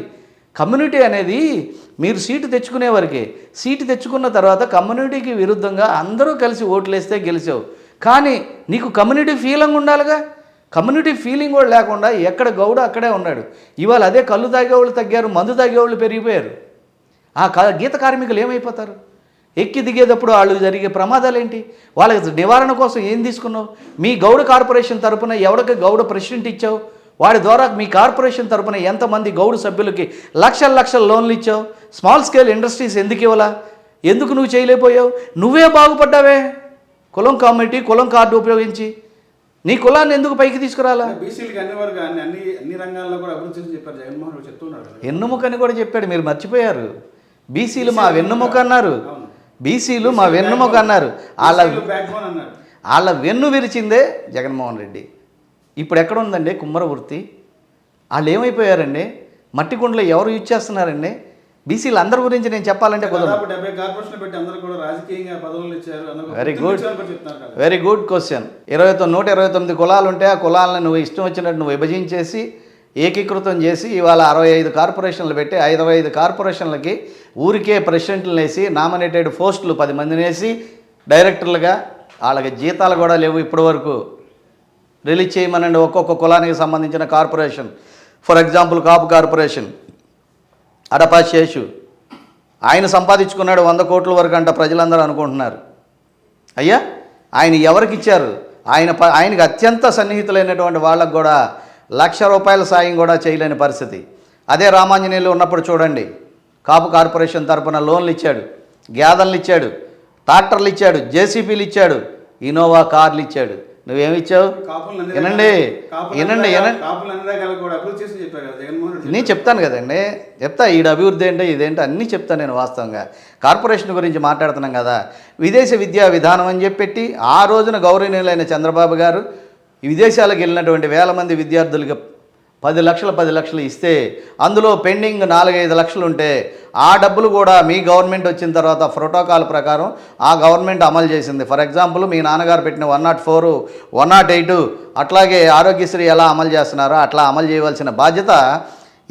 కమ్యూనిటీ అనేది మీరు సీటు తెచ్చుకునే వరకే. సీటు తెచ్చుకున్న తర్వాత కమ్యూనిటీకి విరుద్ధంగా అందరూ కలిసి ఓట్లేస్తే గెలిచావు. కానీ నీకు కమ్యూనిటీ ఫీలింగ్ ఉండాలిగా. కమ్యూనిటీ ఫీలింగ్ కూడా లేకుండా ఎక్కడ గౌడ అక్కడే ఉన్నాడు. ఇవాళ అదే కళ్ళు తాగేవాళ్ళు తగ్గారు, మందు తాగేవాళ్ళు పెరిగిపోయారు. ఆ గీత కార్మికులు ఏమైపోతారు? ఎక్కి దిగేటప్పుడు వాళ్ళు జరిగే ప్రమాదాలు ఏంటి? వాళ్ళకి నివారణ కోసం ఏం తీసుకున్నావు? మీ గౌడ కార్పొరేషన్ తరపున ఎవరికి గౌడ ప్రెసిడెంట్ ఇచ్చావు? వాడి ద్వారా మీ కార్పొరేషన్ తరపున ఎంతమంది గౌడు సభ్యులకి లక్షల లోన్లు ఇచ్చావు? స్మాల్ స్కేల్ ఇండస్ట్రీస్ ఎందుకు ఇవ్వాలా? ఎందుకు నువ్వు చేయలేకపోయావు? నువ్వే బాగుపడ్డావే. కులం కమిటీ, కులం కార్డు ఉపయోగించి నీ కులాన్ని ఎందుకు పైకి తీసుకురాలా? వెన్నుముకని కూడా చెప్పాడు, మీరు మర్చిపోయారు. బీసీలు మా వెన్నుముక అన్నారు. బీసీలు మా వెన్నుముక అన్నారు. వాళ్ళ వెన్ను విరిచిందే జగన్మోహన్ రెడ్డి. ఇప్పుడు ఎక్కడ ఉందండి కుమ్మర వృత్తి? వాళ్ళు ఏమైపోయారండి? మట్టి కుండలో ఎవరు యూజ్ చేస్తున్నారండి? బీసీలు అందరి గురించి నేను చెప్పాలంటే కుదరదు. దాదాపు 70 కార్పొరేషన్లు పెట్టి అందరూ కూడా రాజకీయంగా పదవులు ఇచ్చారు. అందరూ వెరీ గుడ్, చెప్తున్నారు కదా. Very good question. 129 కులాలు ఉంటే ఆ కులాలను నువ్వు ఇష్టం వచ్చినట్టు నువ్వు విభజించేసి ఏకీకృతం చేసి ఇవాళ 65 కార్పొరేషన్లు పెట్టి 55 కార్పొరేషన్లకి ఊరికే ప్రెసిడెంట్లు వేసి నామినేటెడ్ పోస్టులు 10 మందిని వేసి డైరెక్టర్లుగా వాళ్ళకి జీతాలు కూడా లేవు ఇప్పటి వరకు. రిలీజ్ చేయమనండి ఒక్కొక్క కులానికి సంబంధించిన corporation. For example Kapu corporation Adapa Seshu ఆయన సంపాదించుకున్నాడు 100 కోట్ల వరకు అంట ప్రజలందరూ అనుకుంటున్నారు. అయ్యా ఆయన ఎవరికి ఇచ్చారు? ఆయనకి అత్యంత సన్నిహితులైనటువంటి వాళ్ళకు కూడా ₹1,00,000 సాయం కూడా చేయలేని పరిస్థితి. అదే రామాంజనేయులు ఉన్నప్పుడు చూడండి, కాపు కార్పొరేషన్ తరపున లోన్లు ఇచ్చాడు, గ్యాదర్లు ఇచ్చాడు, ట్రాక్టర్లు ఇచ్చాడు, జేసీబీలు ఇచ్చాడు, ఇన్నోవా కార్లు ఇచ్చాడు. నువ్వేమిచ్చావు? వినండి. నేను చెప్తాను కదండి, చెప్తా ఈడ అభివృద్ధి ఏంటో ఇదేంటో అన్నీ చెప్తాను నేను. వాస్తవంగా కార్పొరేషన్ గురించి మాట్లాడుతున్నాం కదా. విదేశీ విద్యా విధానం అని చెప్పి ఆ రోజున గౌరవనీయులైన చంద్రబాబు గారు విదేశాలకు వెళ్ళినటువంటి వేల మంది విద్యార్థులకి 10 లక్షలు ఇస్తే అందులో పెండింగ్ 4-5 లక్షలు ఉంటే ఆ డబ్బులు కూడా మీ గవర్నమెంట్ వచ్చిన తర్వాత ప్రోటోకాల్ ప్రకారం ఆ గవర్నమెంట్ అమలు చేసింది. ఫర్ ఎగ్జాంపుల్ మీ నాన్నగారు పెట్టిన 104, 108 అట్లాగే ఆరోగ్యశ్రీ ఎలా అమలు చేస్తున్నారో అట్లా అమలు చేయవలసిన బాధ్యత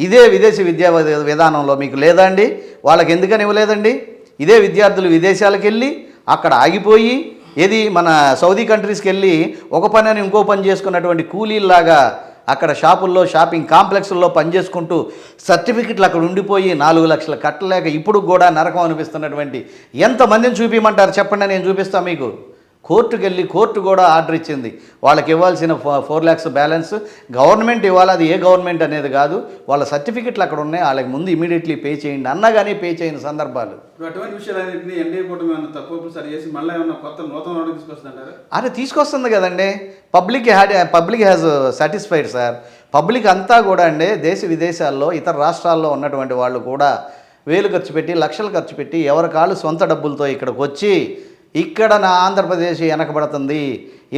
ఇదే విదేశీ విద్యా విధానంలో మీకు లేదండి? వాళ్ళకి ఎందుకని ఇవ్వలేదండి? ఇదే విద్యార్థులు విదేశాలకు వెళ్ళి అక్కడ ఆగిపోయి ఏది మన సౌదీ కంట్రీస్కి వెళ్ళి ఒక పని అని ఇంకో పని చేసుకున్నటువంటి కూలీల్లాగా అక్కడ షాపుల్లో షాపింగ్ కాంప్లెక్స్ల్లో పనిచేసుకుంటూ సర్టిఫికెట్లు అక్కడ ఉండిపోయి 4 లక్షలు కట్టలేక ఇప్పుడు కూడా నరకం అనిపిస్తున్నటువంటి ఎంతమందిని చూపించమంటారు చెప్పండి, నేను చూపిస్తాను మీకు. కోర్టుకు వెళ్ళి కోర్టు కూడా ఆర్డర్ ఇచ్చింది వాళ్ళకి ఇవ్వాల్సిన 4 lakhs బ్యాలెన్స్ గవర్నమెంట్ ఇవ్వాలి. అది ఏ గవర్నమెంట్ అనేది కాదు, వాళ్ళ సర్టిఫికెట్లు అక్కడ ఉన్నాయి, వాళ్ళకి ముందు ఇమీడియట్లీ పే చేయండి అన్నా కానీ పే చేయని సందర్భాలు. అటువంటి విషయాలన్నింటినీ ఎన్డీఏ కూటమి ఏమైనా తప్పు సరి చేసి మళ్ళీ ఏమైనా కొత్త నూతన తీసుకొస్తుంటారు? అరే తీసుకొస్తుంది కదండి. Public has satisfied sir. Public అంతా కూడా అండి దేశ విదేశాల్లో ఇతర రాష్ట్రాల్లో ఉన్నటువంటి వాళ్ళు కూడా వేలు ఖర్చు పెట్టి లక్షలు ఖర్చు పెట్టి ఎవరి కాళ్ళు సొంత డబ్బులతో ఇక్కడికి వచ్చి ఇక్కడ నా ఆంధ్రప్రదేశ్ వెనకబడుతుంది,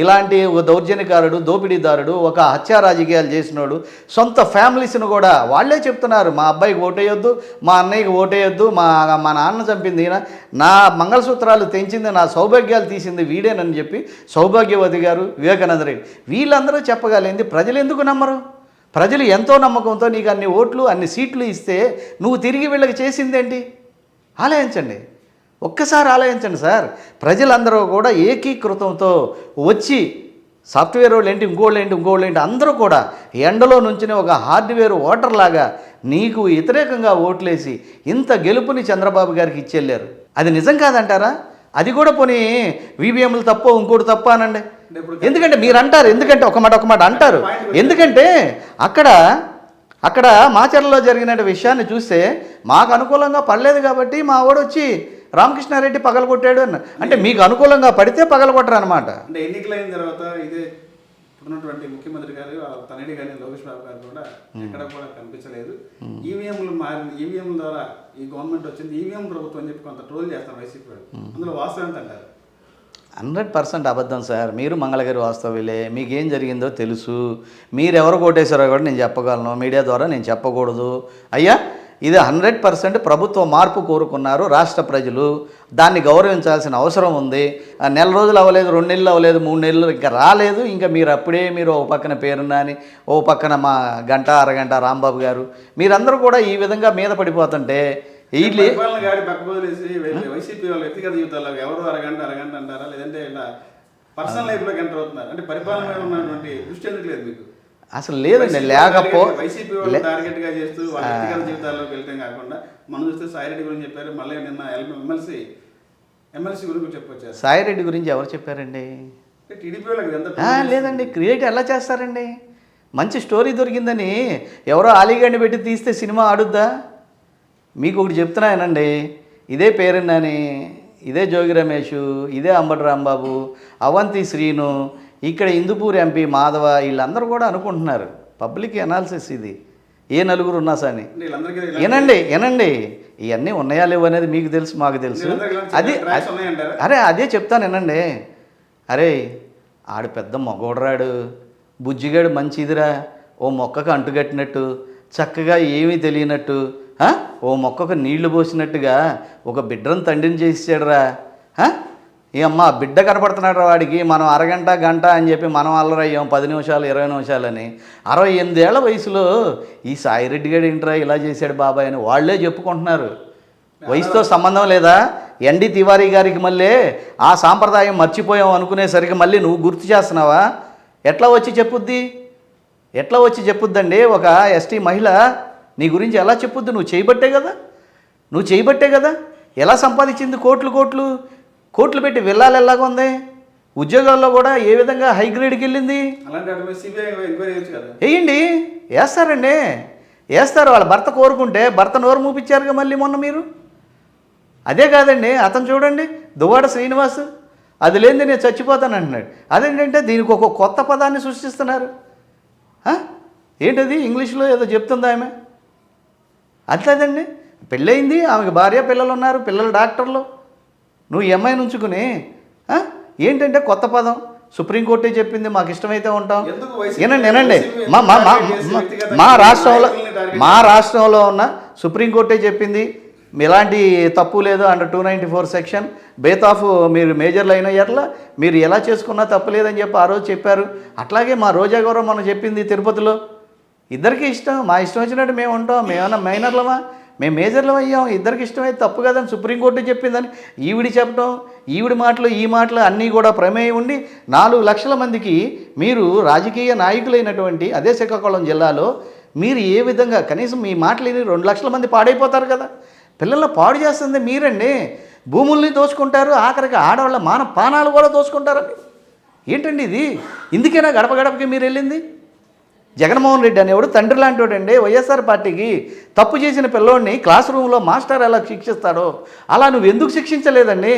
ఇలాంటి ఒక దౌర్జన్యకారుడు దోపిడీదారుడు ఒక హత్యా రాజకీయాలు చేసినోడు సొంత ఫ్యామిలీస్ను కూడా వాళ్ళే చెప్తున్నారు మా అబ్బాయికి ఓటేయొద్దు, మా అన్నయ్యకి ఓటేయొద్దు, మా నాన్న చంపింది నా మంగళసూత్రాలు తెంచింది, నా సౌభాగ్యాలు తీసింది వీడేనని చెప్పి సౌభాగ్యవతి గారు, వివేకానంద రెడ్డి వీళ్ళందరూ చెప్పగలిగింది. ప్రజలు ఎందుకు నమ్మరు? ప్రజలు ఎంతో నమ్మకంతో నీకు అన్ని ఓట్లు అన్ని సీట్లు ఇస్తే నువ్వు తిరిగి వీళ్ళకి చేసిందేంటి? ఆలోచించండి, ఒక్కసారి ఆలోచించండి సార్. ప్రజలందరూ కూడా ఏకీకృతంతో వచ్చి సాఫ్ట్వేర్ వాళ్ళు ఏంటి ఇంకోళ్ళు ఏంటి అందరూ కూడా ఎండలో నుంచిన ఒక హార్డ్వేర్ ఓటర్ లాగా నీకు వ్యతిరేకంగా ఓట్లేసి ఇంత గెలుపుని చంద్రబాబు గారికి ఇచ్చెళ్ళారు. అది నిజం కాదంటారా? అది కూడా పోనీ వీవీఎంలు తప్ప ఇంకోటి తప్ప అనండి. ఎందుకంటే మీరు అంటారు, ఎందుకంటే ఒక మాట అంటారు, ఎందుకంటే అక్కడ మాచర్లలో జరిగిన విషయాన్ని చూస్తే మాకు అనుకూలంగా పడలేదు కాబట్టి మా వాడు వచ్చి రామకృష్ణారెడ్డి పగలగొట్టాడు అన్న. అంటే మీకు అనుకూలంగా పడితే పగలగొట్టరు అనమాట. అంటే ఎన్నికలైన తర్వాత ఇదే ఇప్పుడున్నటువంటి ముఖ్యమంత్రి గారు తనయుడు కానీ లోకేష్ బాబు గారు కూడా ఎక్కడ కూడా కనిపించలేదు. ఈవీఎంల ద్వారా ఈ గవర్నమెంట్ వచ్చింది, ఈవీఎం ప్రభుత్వం అని చెప్పి కొంత ట్రోల్ చేస్తారు వైసీపీ. అందులో వాస్తవం ఎంత అంటారు? 100% అబద్ధం సార్. మీరు మంగళగిరి వాస్తవ్యులే, మీకేం జరిగిందో తెలుసు. మీరు ఎవరు కొట్టేశారో కూడా నేను చెప్పగలను, మీడియా ద్వారా నేను చెప్పకూడదు. అయ్యా ఇది 100% ప్రభుత్వ మార్పు కోరుకున్నారు రాష్ట్ర ప్రజలు, దాన్ని గౌరవించాల్సిన అవసరం ఉంది. 4 రోజులు అవ్వలేదు, 2 నెలలు అవ్వలేదు, 3 నెలలు ఇంకా రాలేదు. ఇంకా మీరు ఓ పక్కన పేరున్నాని, ఓ పక్కన మా గంట అరగంట రాంబాబు గారు, మీరందరూ కూడా ఈ విధంగా మీద పడిపోతుంటే వైసీపీ వాళ్ళ వ్యక్తిగత జీవితాల్లో ఎవరు అరగంట అంటారా, లేదంటే ఇలా పర్సనల్ లైఫ్లోకి ఎంటర్ అవుతున్నారు? అంటే పరిపాలన మీద ఉన్నటువంటి దృష్టి ఎందుకు లేదు మీకు? అసలు లేదండి, వైసీపీ వాళ్ళు టార్గెట్ గా చేస్తూ వాళ్ళ వ్యక్తిగత జీవితాల్లోకి వెళ్తే కాకుండా మనం చూస్తే సాయిరెడ్డి గురించి చెప్పారు, మళ్ళీ నిన్న ఎమ్మెల్సీ గురించి చెప్పొచ్చారు. సాయిరెడ్డి గురించి ఎవరు చెప్పారండి? టీడీపీ వాళ్ళకి లేదండి, క్రియేట్ ఎలా చేస్తారండి? మంచి స్టోరీ దొరికిందని ఎవరో ఆలీగడ్ని పెట్టి తీస్తే సినిమా ఆడుద్దా? మీకు ఒకటి చెప్తున్నానండి, ఇదే పేరున్నాని, ఇదే జోగి రమేష్, ఇదే అంబటి రాంబాబు, అవంతి శ్రీను, ఇక్కడ ఇందుపూర్ ఎంపీ మాధవ, వీళ్ళందరూ కూడా అనుకుంటున్నారు. పబ్లిక్ అనాలిసిస్ ఇది. ఏ నలుగురు ఉన్నా సాని వినండి, ఇవన్నీ ఉన్నాయా లేవు అనేది మీకు తెలుసు, మాకు తెలుసు. అదే చెప్తాను వినండి. అరే ఆడు పెద్ద మగోడరాడు, బుజ్జిగాడు మంచిదిరా, ఓ మొక్కకు అంటుకట్టినట్టు, చక్కగా ఏమీ తెలియనట్టు, ఓ మొక్కకు నీళ్లు పోసినట్టుగా ఒక బిడ్డను తండ్రిని చేసాడురా. ఈ అమ్మ బిడ్డ కనపడుతున్నాడు వాడికి, మనం అరగంట గంట అని చెప్పి మనం అల్లరయ్యాం 10 నిమిషాలు 20 నిమిషాలని. 68 ఏళ్ల వయసులో ఈ సాయిరెడ్డి గారు ఏంట్రా ఇలా చేశాడు బాబాయ్ అని వాళ్ళే చెప్పుకుంటున్నారు. వయసుతో సంబంధం లేదా? ఎన్డి తివారీ గారికి మళ్ళీ ఆ సాంప్రదాయం మర్చిపోయాం అనుకునేసరికి మళ్ళీ నువ్వు గుర్తు చేస్తున్నావా? ఎట్లా వచ్చి చెప్పుద్దండి ఒక ఎస్టీ మహిళ నీ గురించి ఎలా చెప్పుద్ది? నువ్వు చేయబట్టే కదా. ఎలా సంపాదించింది? కోట్లు పెట్టి వెళ్ళాలి ఎలాగ ఉంది? ఉద్యోగాల్లో కూడా ఏ విధంగా హై గ్రేడ్కి వెళ్ళింది? వేస్తారు. వాళ్ళ భర్త కోరుకుంటే భర్త నోరు మూపించారుగా మళ్ళీ మొన్న మీరు. అదే కాదండి, అతను చూడండి దువ్వాడ శ్రీనివాస్, అది లేనిది నేను చచ్చిపోతాను అంటున్నాడు. అదేంటంటే దీనికి ఒక కొత్త పదాన్ని సృష్టిస్తున్నారు. ఏంటది? ఇంగ్లీష్లో ఏదో చెప్తుంది ఆమె. అట్లేదండి, పెళ్ళయింది, ఆమెకు భార్య పిల్లలు ఉన్నారు, పిల్లలు డాక్టర్లు. నువ్వు ఈ అమ్మాయిని ఉంచుకుని ఏంటంటే కొత్త పదం. సుప్రీంకోర్టే చెప్పింది మాకు ఇష్టమైతే ఉంటాం. వినండి, మా రాష్ట్రంలో ఉన్న సుప్రీంకోర్టే చెప్పింది ఎలాంటి తప్పు లేదు. అండర్ 294 సెక్షన్ బేత్ ఆఫ్ మీరు మేజర్లు అయిన ఎట్లా మీరు ఎలా చేసుకున్నా తప్పు లేదని చెప్పి ఆ రోజు చెప్పారు. అట్లాగే మా రోజా గౌరవం మనం చెప్పింది తిరుపతిలో. ఇద్దరికి ఇష్టం, మా ఇష్టం వచ్చినట్టు మేము ఉంటాం. మేమన్నా మైనర్లమా? మేము మేజర్లు అయ్యాం. ఇద్దరికి ఇష్టమైతే తప్పు కదని సుప్రీంకోర్టు చెప్పిందని ఈవిడి చెప్పడం, ఈవిడి మాటలు ఈ మాటలు అన్నీ కూడా ప్రమేయం ఉండి 4 లక్షల మందికి మీరు రాజకీయ నాయకులైనటువంటి అదే శ్రీకాకుళం జిల్లాలో మీరు ఏ విధంగా కనీసం మీ మాటలు 2 లక్షల మంది పాడైపోతారు కదా. పిల్లల్ని పాడు చేస్తుంది మీరండి. భూముల్ని దోచుకుంటారు, ఆఖరికి ఆడవాళ్ళ పానాలు కూడా దోచుకుంటారండి. ఏంటండి ఇది? ఇందుకేనా గడప గడపకి మీరు వెళ్ళింది? జగన్మోహన్ రెడ్డి అనేవాడు తండ్రి లాంటి వాడండి వైఎస్ఆర్ పార్టీకి. తప్పు చేసిన పిల్లోడిని క్లాస్ రూమ్లో మాస్టర్ ఎలా శిక్షిస్తాడో అలా నువ్వు ఎందుకు శిక్షించలేదండి?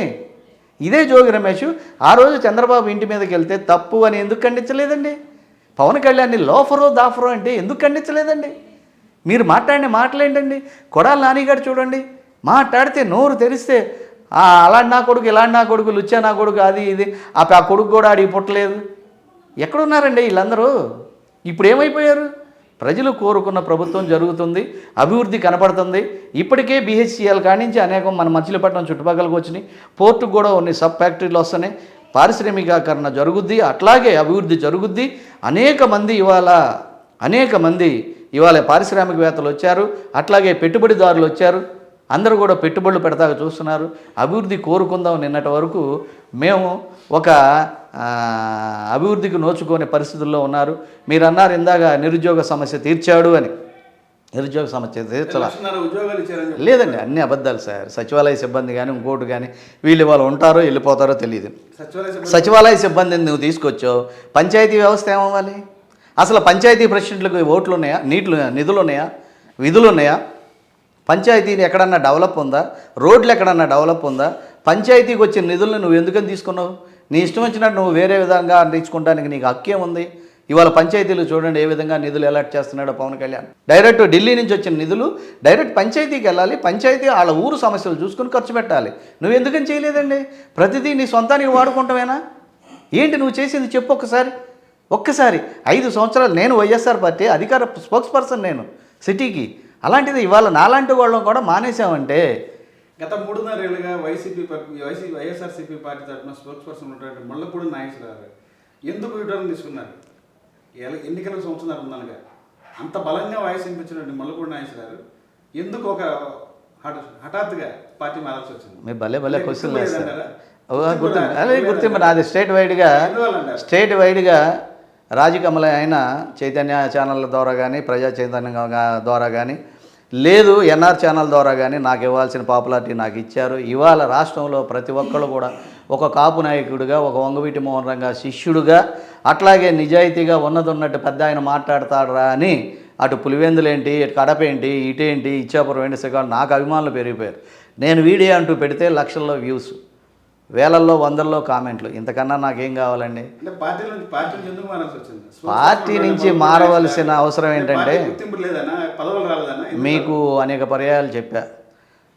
ఇదే జోగి రమేష్ ఆ రోజు చంద్రబాబు ఇంటి మీదకి వెళ్తే తప్పు అని ఎందుకు ఖండించలేదండి? పవన్ కళ్యాణ్ని లోఫరో దాఫరో అంటే ఎందుకు ఖండించలేదండి? మీరు మాట్లాడిన మాటలేంటండి? కొడాలి నానిగారు చూడండి, మాట్లాడితే నోరు తెరిస్తే అలాంటి నా కొడుకు, ఇలాంటి నా కొడుకు, లుచ్చా నా కొడుకు, అది ఇది, ఆ కొడుకు కూడా అడిగి పుట్టలేదు. ఎక్కడున్నారండి వీళ్ళందరూ? ఇప్పుడు ఏమైపోయారు? ప్రజలు కోరుకున్న ప్రభుత్వం జరుగుతుంది, అభివృద్ధి కనపడుతుంది. ఇప్పటికే BHCL కానించి అనేకం మన మచిలీపట్నం చుట్టుపక్కలకు వచ్చినాయి. పోర్టుకు కూడా కొన్ని సబ్ ఫ్యాక్టరీలు వస్తున్నాయి. పారిశ్రామికీకరణ జరుగుద్ది, అట్లాగే అభివృద్ధి జరుగుద్ది. అనేక మంది ఇవాళ పారిశ్రామికవేత్తలు వచ్చారు, అట్లాగే పెట్టుబడిదారులు వచ్చారు. అందరూ కూడా పెట్టుబడులు పెడతాక చూస్తున్నారు. అభివృద్ధి కోరుకుందాం నిన్నటి వరకు మేము ఒక అభివృద్ధికి నోచుకునే పరిస్థితుల్లో ఉన్నారు. మీరు అన్నారు ఇందాక నిరుద్యోగ సమస్య తీర్చాడు అని. నిరుద్యోగ సమస్య తీర్చాల లేదండి, అన్ని అబద్ధాలు సార్. సచివాలయ సిబ్బంది కానీ ఇంకోటి కానీ వీళ్ళు ఇవాళ ఉంటారో వెళ్ళిపోతారో తెలియదు. సచివాలయ సిబ్బందిని నువ్వు తీసుకొచ్చావు, పంచాయతీ వ్యవస్థ ఏమవ్వాలి? అసలు పంచాయతీ ప్రెసిడెంట్లకు ఓట్లు ఉన్నాయా? నిధులు ఉన్నాయా? విధులు ఉన్నాయా? పంచాయతీని ఎక్కడన్నా డెవలప్ ఉందా? రోడ్లు ఎక్కడన్నా డెవలప్ ఉందా? పంచాయతీకి వచ్చిన నిధులను నువ్వు ఎందుకని తీసుకున్నావు? నీ ఇష్టం వచ్చినట్టు నువ్వు వేరే విధంగా అందించుకోవడానికి నీకు హక్కే ఉంది. ఇవాళ పంచాయతీలు చూడండి ఏ విధంగా నిధులు అలాట్ చేస్తున్నాడో పవన్ కళ్యాణ్. డైరెక్ట్ ఢిల్లీ నుంచి వచ్చిన నిధులు డైరెక్ట్ పంచాయతీకి వెళ్ళాలి, పంచాయతీ వాళ్ళ ఊరు సమస్యలు చూసుకుని ఖర్చు పెట్టాలి. నువ్వు ఎందుకని చేయలేదండి? ప్రతిదీ నీ సొంతానికి వాడుకుంటామేనా? ఏంటి నువ్వు చేసింది చెప్పు ఒక్కసారి. 5 సంవత్సరాలు నేను వైఎస్ఆర్ పార్టీ అధికార స్పోక్స్ పర్సన్ నేను సిటీకి. అలాంటిది ఇవాళ నాలాంటి వాళ్ళం కూడా మానేసామంటే. గత 3.5 ఏళ్ళుగా వైఎస్ఆర్సీపీ పార్టీ తరఫున స్పోక్స్ పర్సన్ ఉన్నటువంటి ముళ్ళపూడి నాగేశ్వరరావు ఎందుకు యూటర్న్ తీసుకున్నారు? ఎన్నికలకు సంవత్సరం ఉందనగా అంత బలంగా వాయిస్ వినిపించినటువంటి ముళ్ళపూడి నాగేశ్వరరావు ఎందుకు ఒక హఠాత్తుగా పార్టీ మారాల్సి వచ్చింది? మీరు భలే క్వశ్చన్ గుర్తింపు నాది స్టేట్ వైడ్గా రాజకమల అయిన చైతన్య ఛానళ్ళ ద్వారా కానీ ప్రజా చైతన్యం ద్వారా కానీ లేదు ఎన్ఆర్ ఛానల్ ద్వారా కానీ నాకు ఇవ్వాల్సిన పాపులారిటీ నాకు ఇచ్చారు. ఇవాళ రాష్ట్రంలో ప్రతి ఒక్కళ్ళు కూడా ఒక కాపు నాయకుడిగా, ఒక వంగవీటి మోహన్ రంగా శిష్యుడుగా, అట్లాగే నిజాయితీగా ఉన్నట్టు పెద్ద ఆయన మాట్లాడతాడరా అని అటు పులివెందులేంటి, ఇటు కడపేంటి, ఇటేంటి, ఇచ్చాపురం ఏంటి, శ్రీకాకుళం నాకు అభిమానులు పెరిగిపోయారు. నేను వీడియో అంటూ పెడితే లక్షల్లో వ్యూస్, వేలల్లో వందల్లో కామెంట్లు. ఇంతకన్నా నాకేం కావాలండి? పార్టీ నుంచి మారవలసిన అవసరం ఏంటంటే మీకు అనేక పర్యాయాలు చెప్పా.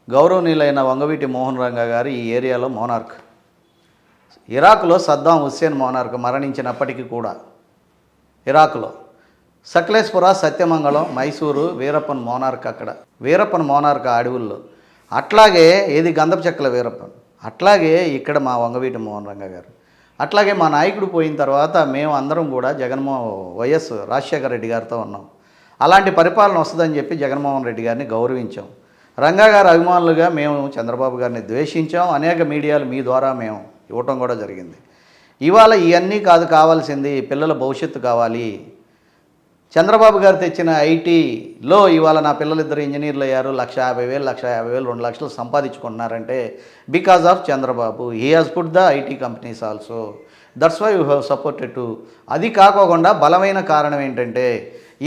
గౌరవనీయులైన వంగవీటి మోహన్ రంగా గారు ఈ ఏరియాలో మోనార్క్. ఇరాక్లో సద్దాం హుస్సేన్ మోనార్క్ మరణించినప్పటికీ కూడా ఇరాక్లో సకలేశ్పుర, సత్యమంగళం, మైసూరు, వీరప్పన్ మోనార్క్, అక్కడ వీరప్పన్ మోనార్క్ అడవుల్లో. అట్లాగే ఏది గంధపు చెక్కల వీరప్పన్, అట్లాగే ఇక్కడ మా వంగవీటి మోహన్ రంగ గారు, అట్లాగే మా నాయకుడు పోయిన తర్వాత మేము అందరం కూడా వైఎస్ రాజశేఖర రెడ్డి గారితో ఉన్నాం. అలాంటి పరిపాలన వస్తుందని చెప్పి జగన్మోహన్ రెడ్డి గారిని గౌరవించాం. రంగా గారి అభిమానులుగా మేము చంద్రబాబు గారిని ద్వేషించాం. అనేక మీడియాలు మీ ద్వారా మేము ఇవ్వటం కూడా జరిగింది. ఇవాళ ఇవన్నీ కాదు కావాల్సింది, పిల్లల భవిష్యత్తు కావాలి. చంద్రబాబు గారు తెచ్చిన ఐటీలో ఇవాళ నా పిల్లలిద్దరు ఇంజనీర్లు అయ్యారు. 1,50,000, 1,50,000, 2 లక్షలు సంపాదించుకుంటున్నారంటే because of Chandrababu. He has put the IT companies also, that's why you have supported to. అది కాకోకుండా బలమైన కారణం ఏంటంటే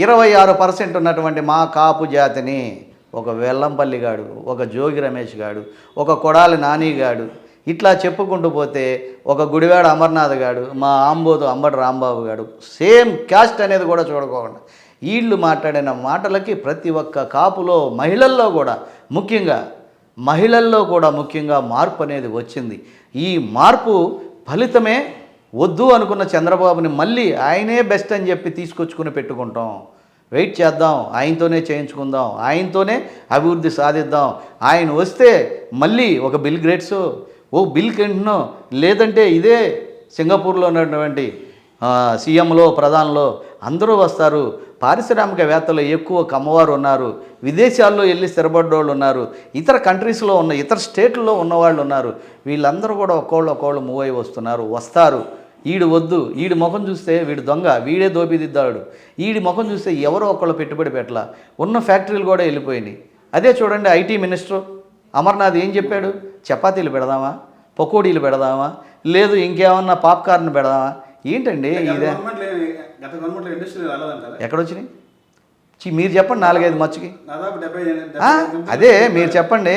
26% ఉన్నటువంటి మా కాపు జాతిని ఒక వెల్లంపల్లి గాడు, ఒక జోగి రమేష్ గాడు, ఒక కొడాలి నాని గాడు, ఇట్లా చెప్పుకుంటూ పోతే ఒక గుడివాడ అమర్నాథ్ గాడు, మా ఆంబోతు అంబటి రాంబాబు గాడు, సేమ్ క్యాస్ట్ అనేది కూడా చూడకోకుండా వీళ్ళు మాట్లాడిన మాటలకి ప్రతి ఒక్క కాపులో మహిళల్లో కూడా ముఖ్యంగా మార్పు అనేది వచ్చింది. ఈ మార్పు ఫలితమే వద్దు అనుకున్న చంద్రబాబుని మళ్ళీ ఆయనే బెస్ట్ అని చెప్పి తీసుకొచ్చుకుని పెట్టుకుంటాం. వెయిట్ చేద్దాం, ఆయనతోనే చేయించుకుందాం, ఆయనతోనే అభివృద్ధి సాధిద్దాం. ఆయన వస్తే మళ్ళీ ఒక బిల్ గేట్స్, బిల్ క్లింటన్, లేదంటే ఇదే సింగపూర్లో ఉన్నటువంటి సీఎంలో ప్రధానంలో అందరూ వస్తారు. పారిశ్రామికవేత్తలు ఎక్కువ కమ్మవారు ఉన్నారు, విదేశాల్లో వెళ్ళి స్థిరపడ్డోళ్ళు ఉన్నారు, ఇతర కంట్రీస్లో ఉన్న ఇతర స్టేట్లలో ఉన్నవాళ్ళు ఉన్నారు. వీళ్ళందరూ కూడా ఒక్కోళ్ళు మూవ్ అయి వస్తారు. ఈడు వద్దు, ఈడి ముఖం చూస్తే వీడు దొంగ, వీడే దోపిదిద్దాడు, ఈడి ముఖం చూస్తే ఎవరో ఒకళ్ళు పెట్టుబడి పెట్టలా, ఉన్న ఫ్యాక్టరీలు కూడా వెళ్ళిపోయినాయి. అదే చూడండి, ఐటీ మినిస్టర్ అమర్నాథ్ ఏం చెప్పాడు? చపాతీలు పెడదామా, పకోడీలు పెడదామా, లేదు ఇంకేమన్నా పాప్కార్న్ పెడదామా? ఏంటండి ఇదే? ఎక్కడొచ్చినాయి మీరు చెప్పండి. 4-5 మచ్చుకి అదే మీరు చెప్పండి.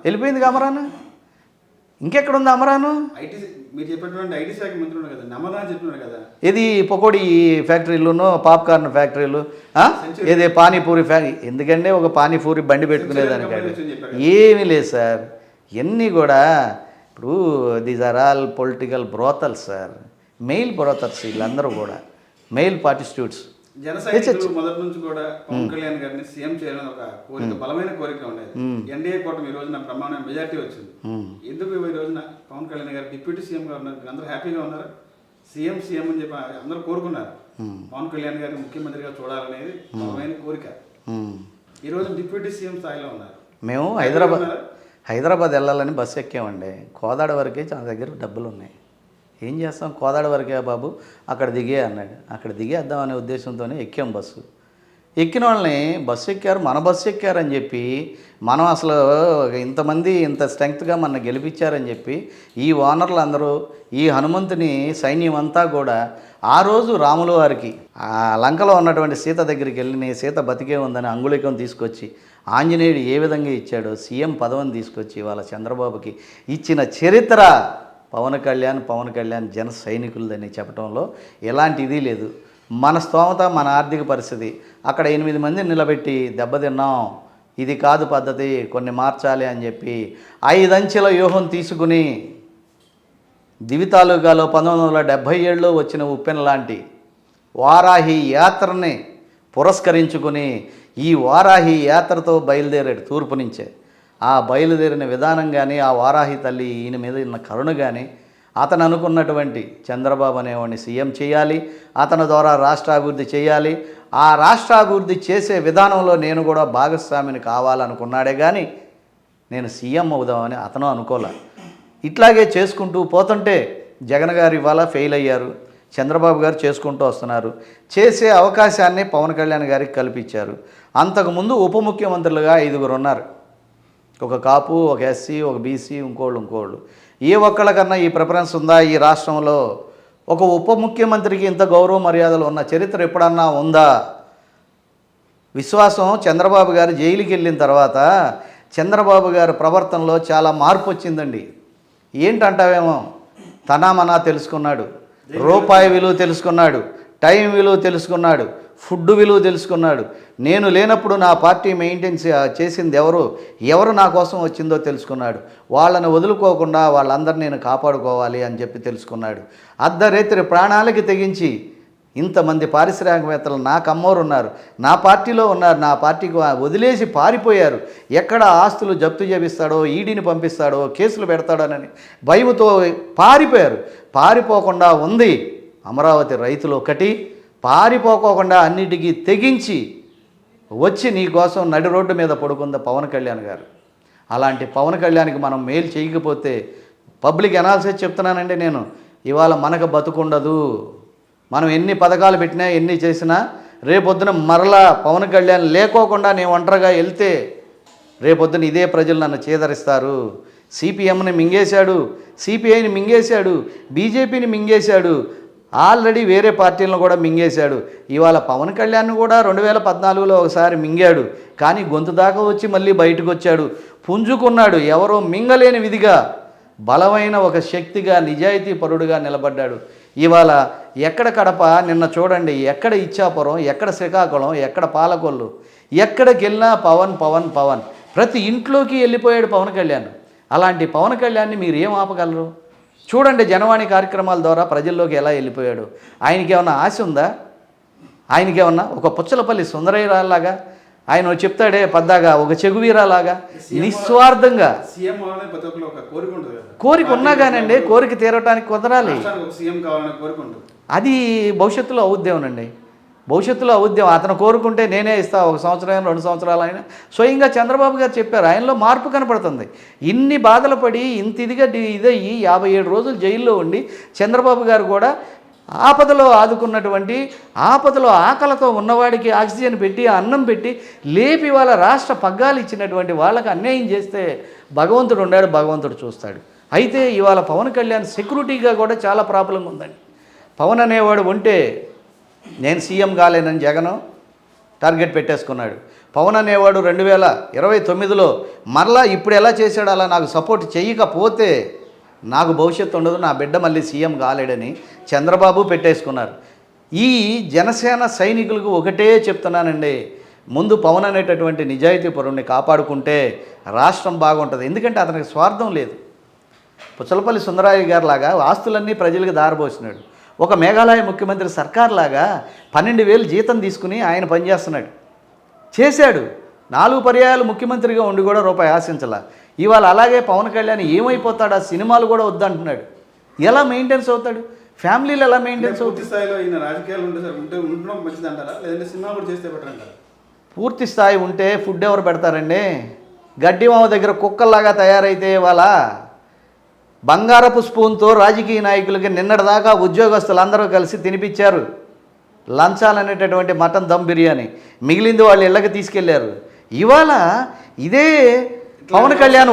వెళ్ళిపోయింది అమరాను, ఇంకెక్కడుంది అమరాను? ఇది పకోడీ ఫ్యాక్టరీలును, పాప్కార్న్ ఫ్యాక్టరీలు, ఏది పానీపూరి ఫ్యాక్టరీ. ఎందుకంటే ఒక పానీపూరి బండి పెట్టుకునేదానికాడు ఏమీ లేదు సార్. ఇవన్నీ కూడా ఇప్పుడు these are all political brothels sir, male brothels. వీళ్ళందరూ కూడా మెయిల్ పార్టిస్ట్యూట్స్. మొదటి నుంచి కూడా పవన్ కళ్యాణ్ గారిని సీఎం చేయాలని ఒక కోరిక, బలమైన కోరిక ఉండేది. ఎన్డీఏ కూటమి ఈ రోజున ప్రమాణ మెజార్టీ వచ్చింది. ఎందుకు ఈ రోజున పవన్ కళ్యాణ్ గారు డిప్యూటీ సీఎం గా ఉన్నారు? అందరూ హ్యాపీగా ఉన్నారు. సీఎం అని చెప్పి అందరూ కోరుకున్నారు. పవన్ కళ్యాణ్ గారిని ముఖ్యమంత్రిగా చూడాలనేది బలమైన కోరిక. ఈ రోజు డిప్యూటీ సీఎం స్థాయిలో ఉన్నారు. మేము హైదరాబాద్ వెళ్ళాలని బస్సు ఎక్కామండి. కోదాడ వరకే చాలా దగ్గర డబ్బులు ఉన్నాయి. ఏం చేస్తాం, కోదాడ వరకే బాబు, అక్కడ దిగే అన్నాడు. అక్కడ దిగేద్దామనే ఉద్దేశంతోనే ఎక్కాం బస్సు. ఎక్కిన వాళ్ళని బస్సు ఎక్కారు, మన బస్సు ఎక్కారని చెప్పి మనం అసలు ఇంతమంది ఇంత స్ట్రెంగ్త్గా మన గెలిపించారని చెప్పి ఈ ఓనర్లు అందరూ, ఈ హనుమంతుని సైన్యం అంతా కూడా ఆ రోజు రాముల వారికి ఆ లంకలో ఉన్నటువంటి సీత దగ్గరికి వెళ్ళి నీ సీత బతికే ఉందని అంగుళికం తీసుకొచ్చి ఆంజనేయుడు ఏ విధంగా ఇచ్చాడో సీఎం పదవిని తీసుకొచ్చి వాళ్ళ చంద్రబాబుకి ఇచ్చిన చరిత్ర పవన్ కళ్యాణ్ జన సైనికులదని చెప్పడంలో ఎలాంటి ఇది లేదు. మన స్తోమత, మన ఆర్థిక పరిస్థితి, అక్కడ 8 మందిని నిలబెట్టి దెబ్బతిన్నాం, ఇది కాదు పద్ధతి, కొన్ని మార్చాలి అని చెప్పి 5 అంచెల వ్యూహం తీసుకుని దివితాలూకాలో 1977లో వచ్చిన ఉప్పెన లాంటి వారాహి యాత్రని పురస్కరించుకుని ఈ వారాహి యాత్రతో బయలుదేరాడు తూర్పు నుంచే. ఆ బయలుదేరిన విధానం కానీ, ఆ వారాహి తల్లి ఈయన మీద ఉన్న కరుణ కానీ, అతను అనుకున్నటువంటి చంద్రబాబు అనేవాడిని సీఎం చేయాలి, అతని ద్వారా రాష్ట్రాభివృద్ధి చేయాలి, ఆ రాష్ట్రాభివృద్ధి చేసే విధానంలో నేను కూడా భాగస్వామిని కావాలనుకున్నాడే కానీ నేను సీఎం అవుదామని అతను అనుకోలే. ఇట్లాగే చేసుకుంటూ పోతుంటే జగన్ గారు ఇవాళ ఫెయిల్ అయ్యారు, చంద్రబాబు గారు చేసుకుంటూ వస్తున్నారు. చేసే అవకాశాన్ని పవన్ కళ్యాణ్ గారికి కల్పించారు. అంతకుముందు ఉప ముఖ్యమంత్రులుగా 5 ఉన్నారు. ఒక కాపు, ఒక ఎస్సీ, ఒక బీసీ, ఇంకోళ్ళు. ఏ ఒక్కళ్ళకన్నా ఈ ప్రిఫరెన్స్ ఉందా ఈ రాష్ట్రంలో? ఒక ఉప ముఖ్యమంత్రికి ఇంత గౌరవ మర్యాదలు ఉన్న చరిత్ర ఎప్పుడన్నా ఉందా? విశ్వాసం చంద్రబాబు గారు జైలుకి వెళ్ళిన తర్వాత చంద్రబాబు గారి ప్రవర్తనలో చాలా మార్పు వచ్చిందండి. ఏంటంటావేమో, తనామనా తెలుసుకున్నాడు, రూపాయి విలువ తెలుసుకున్నాడు, టైం విలువ తెలుసుకున్నాడు, ఫుడ్ విలువ తెలుసుకున్నాడు. నేను లేనప్పుడు నా పార్టీ మెయింటైన్ చేసింది ఎవరు నా కోసం వచ్చిందో తెలుసుకున్నాడు. వాళ్ళని వదులుకోకుండా వాళ్ళందరినీ నేను కాపాడుకోవాలి అని చెప్పి తెలుసుకున్నాడు. అర్ధరాత్రి ప్రాణాలకి తెగించి ఇంతమంది పారిశ్రామికవేత్తలు నా కమ్మోరు ఉన్నారు, నా పార్టీలో ఉన్నారు, నా పార్టీకి వదిలేసి పారిపోయారు. ఎక్కడ ఆస్తులు జప్తు చేపిస్తాడో, ఈడీని పంపిస్తాడో, కేసులు పెడతాడోనని భయముతో పారిపోయారు. పారిపోకుండా ఉంది అమరావతి రైతులు ఒకటి. పారిపోకోకుండా అన్నిటికీ తెగించి వచ్చి నీ కోసం నడి రోడ్డు మీద పడుకుంది పవన్ కళ్యాణ్ గారు. అలాంటి పవన్ కళ్యాణ్కి మనం మేలు చేయకపోతే పబ్లిక్ అనాలిసిస్ చెప్తున్నానండి నేను, ఇవాళ మనకు బతుకుండదు. మనం ఎన్ని పథకాలు పెట్టినా ఎన్ని చేసినా రేపొద్దున మరలా పవన్ కళ్యాణ్ లేకోకుండా నేను ఒంటరిగా వెళ్తే రేపొద్దున ఇదే ప్రజలు నన్ను చేదరిస్తారు. సిపిఎంని మింగేశాడు, సిపిఐని మింగేశాడు, బీజేపీని మింగేశాడు, ఆల్రెడీ వేరే పార్టీలను కూడా మింగేశాడు. ఇవాళ పవన్ కళ్యాణ్ కూడా 2014లో ఒకసారి మింగాడు, కానీ గొంతు దాకా వచ్చి మళ్ళీ బయటకు వచ్చాడు, పుంజుకున్నాడు. ఎవరో మింగలేని విధిగా బలమైన ఒక శక్తిగా నిజాయితీ పరుడుగా నిలబడ్డాడు. ఇవాళ ఎక్కడ కడప, నిన్న చూడండి, ఎక్కడ ఇచ్చాపురం, ఎక్కడ శ్రీకాకుళం, ఎక్కడ పాలకొల్లు, ఎక్కడికి వెళ్ళినా పవన్ పవన్ పవన్, ప్రతి ఇంట్లోకి వెళ్ళిపోయాడు పవన్ కళ్యాణ్. అలాంటి పవన్ కళ్యాణ్ని మీరు ఏం ఆపగలరు? చూడండి జనవాణి కార్యక్రమాల ద్వారా ప్రజల్లోకి ఎలా వెళ్ళిపోయాడు. ఆయనకేమన్నా ఆశ ఉందా? ఆయనకేమన్నా ఒక పుచ్చలపల్లి సుందరయ్యలాగా ఆయన చెప్తాడే పద్దాగా, ఒక చెగువీరాలాగా నిస్వార్థంగా సీఎం అవ్వాలని ప్రతి ఒక్కరు ఒక కోరిక ఉంటుంది కదా. కోరిక ఉన్నా కానండి, కోరిక తీరటానికి కుదరాలి. సీఎం కావాలని కోరిక ఉంటుంది. అది భవిష్యత్తులో అవుద్దేమోనండి, భవిష్యత్తులో అవుద్దేమో. అతను కోరుకుంటే నేనే ఇస్తా, 1 సంవత్సరం 2 సంవత్సరాలు అయినా. స్వయంగా చంద్రబాబు గారు చెప్పారు, ఆయనలో మార్పు కనపడుతుంది. ఇన్ని బాధలు పడి ఇంత ఇదయ్యి 57 రోజులు జైల్లో ఉండి చంద్రబాబు గారు కూడా ఆపదలో ఆదుకున్నటువంటి, ఆపదలో ఆకలితో ఉన్నవాడికి ఆక్సిజన్ పెట్టి అన్నం పెట్టి లేపి వాళ్ళ రాష్ట్ర పగ్గాలు ఇచ్చినటువంటి వాళ్ళకి అన్యాయం చేస్తే భగవంతుడు ఉన్నాడు, భగవంతుడు చూస్తాడు. అయితే ఇవాళ పవన్ కళ్యాణ్ సెక్యూరిటీగా కూడా చాలా ప్రాబ్లం ఉందండి. పవన్ అనేవాడు ఉంటే నేను సీఎం కాలేనని జగన్ టార్గెట్ పెట్టేసుకున్నాడు. పవన్ అనేవాడు 2029లో మరలా ఇప్పుడు ఎలా చేశాడు అలా నాకు సపోర్ట్ చేయకపోతే నాకు భవిష్యత్తు ఉండదు, నా బిడ్డ మళ్ళీ సీఎం కాలేడని చంద్రబాబు పెట్టేసుకున్నారు. ఈ జనసేన సైనికులకు ఒకటే చెప్తున్నానండి, ముందు పవన్ అనేటటువంటి నిజాయితీ పరుణ్ణి కాపాడుకుంటే రాష్ట్రం బాగుంటుంది. ఎందుకంటే అతనికి స్వార్థం లేదు. పుచ్చలపల్లి సుందరయ్య గారు లాగా ఆస్తులన్నీ ప్రజలకు దారబోసినాడు. ఒక మేఘాలయ ముఖ్యమంత్రి సర్కార్ లాగా 12,000 జీతం తీసుకుని ఆయన పనిచేస్తున్నాడు, చేశాడు. 4 పర్యాయాలు ముఖ్యమంత్రిగా ఉండి కూడా రూపాయి ఆశించాల. ఇవాళ అలాగే పవన్ కళ్యాణ్ ఏమైపోతాడు, ఆ సినిమాలు కూడా వద్దంటున్నాడు. ఎలా మెయింటెన్స్ అవుతాడు? ఫ్యామిలీలు ఎలా మెయింటెన్స్ అవుతాయి? పూర్తి స్థాయిలో ఈయన రాజకీయాలు ఉండడం మంచిది అంటారా, లేదంటే సినిమా కూడా చేస్తే బెటర్ అంటారా? పూర్తి స్థాయి ఉంటే ఫుడ్ ఎవరు పెడతారండి? గడ్డి మామ దగ్గర కుక్కల్లాగా తయారైతే ఇవాళ బంగారపు స్పూన్తో రాజకీయ నాయకులకి నిన్నటిదాకా ఉద్యోగస్తులు అందరూ కలిసి తినిపించారు లంచాలనేటటువంటి మటన్ దమ్ బిర్యానీ, మిగిలింది వాళ్ళు ఇళ్ళకి తీసుకెళ్లారు. ఇవాళ ఇదే పవన్ కళ్యాణ్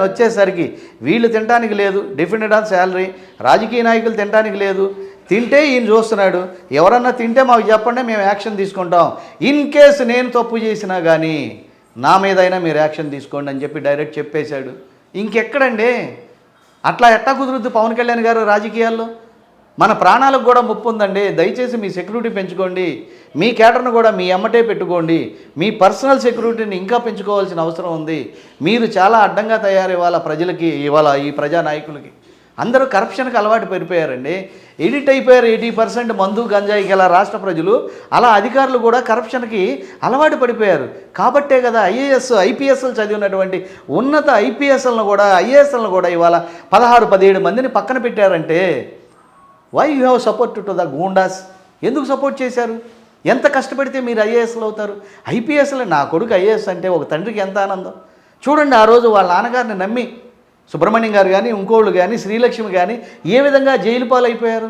వచ్చేసరికి వీళ్ళు తినడానికి లేదు, డిఫెండెడ్ ఆన్ శాలరీ, రాజకీయ నాయకులు తినడానికి లేదు. తింటే ఈయన చూస్తున్నాడు, ఎవరన్నా తింటే మాకు చెప్పండి, మేము యాక్షన్ తీసుకుంటాం. ఇన్ కేసు నేను తప్పు చేసినా కానీ నా మీదైనా మీరు యాక్షన్ తీసుకోండి అని చెప్పి డైరెక్ట్ చెప్పేశాడు. ఇంకెక్కడండి? అట్లా ఎట్టా కుదురుద్ది పవన్ కళ్యాణ్ గారు రాజకీయాల్లో? మన ప్రాణాలకు కూడా ముప్పు ఉందండి. దయచేసి మీ సెక్యూరిటీ పెంచుకోండి, మీ కేటర్ను కూడా మీ ఎమ్మటే పెట్టుకోండి, మీ పర్సనల్ సెక్యూరిటీని ఇంకా పెంచుకోవాల్సిన అవసరం ఉంది. మీరు చాలా అడ్డంగా తయారయ్యేవాళ్ళ ప్రజలకి, ఇవాళ ఈ ప్రజానాయకులకి అందరూ కరప్షన్కి అలవాటు పడిపోయారండి. ఎడిట్ అయిపోయారు 80% మందు గంజాయికి అలా రాష్ట్ర ప్రజలు, అలా అధికారులు కూడా కరప్షన్కి అలవాటు పడిపోయారు. కాబట్టే కదా ఐఏఎస్ ఐపీఎస్లు చదివినటువంటి ఉన్నత ఐపీఎస్లను కూడా ఐఏఎస్లను కూడా ఇవాళ 16-17 మందిని పక్కన పెట్టారంటే why you have support to the goondas? ఎందుకు సపోర్ట్ చేశారు? ఎంత కష్టపడితే మీరు ఐఏఎస్లు అవుతారు? ఐపీఎస్లు నా కొడుకు ఐఏఎస్ అంటే ఒక తండ్రికి ఎంత ఆనందం. చూడండి, ఆ రోజు వాళ్ళ నాన్నగారిని నమ్మి సుబ్రహ్మణ్యం గారు కానీ, ఇంకోళ్ళు కానీ, శ్రీలక్ష్మి కానీ ఏ విధంగా జైలు పాలైపోయారు.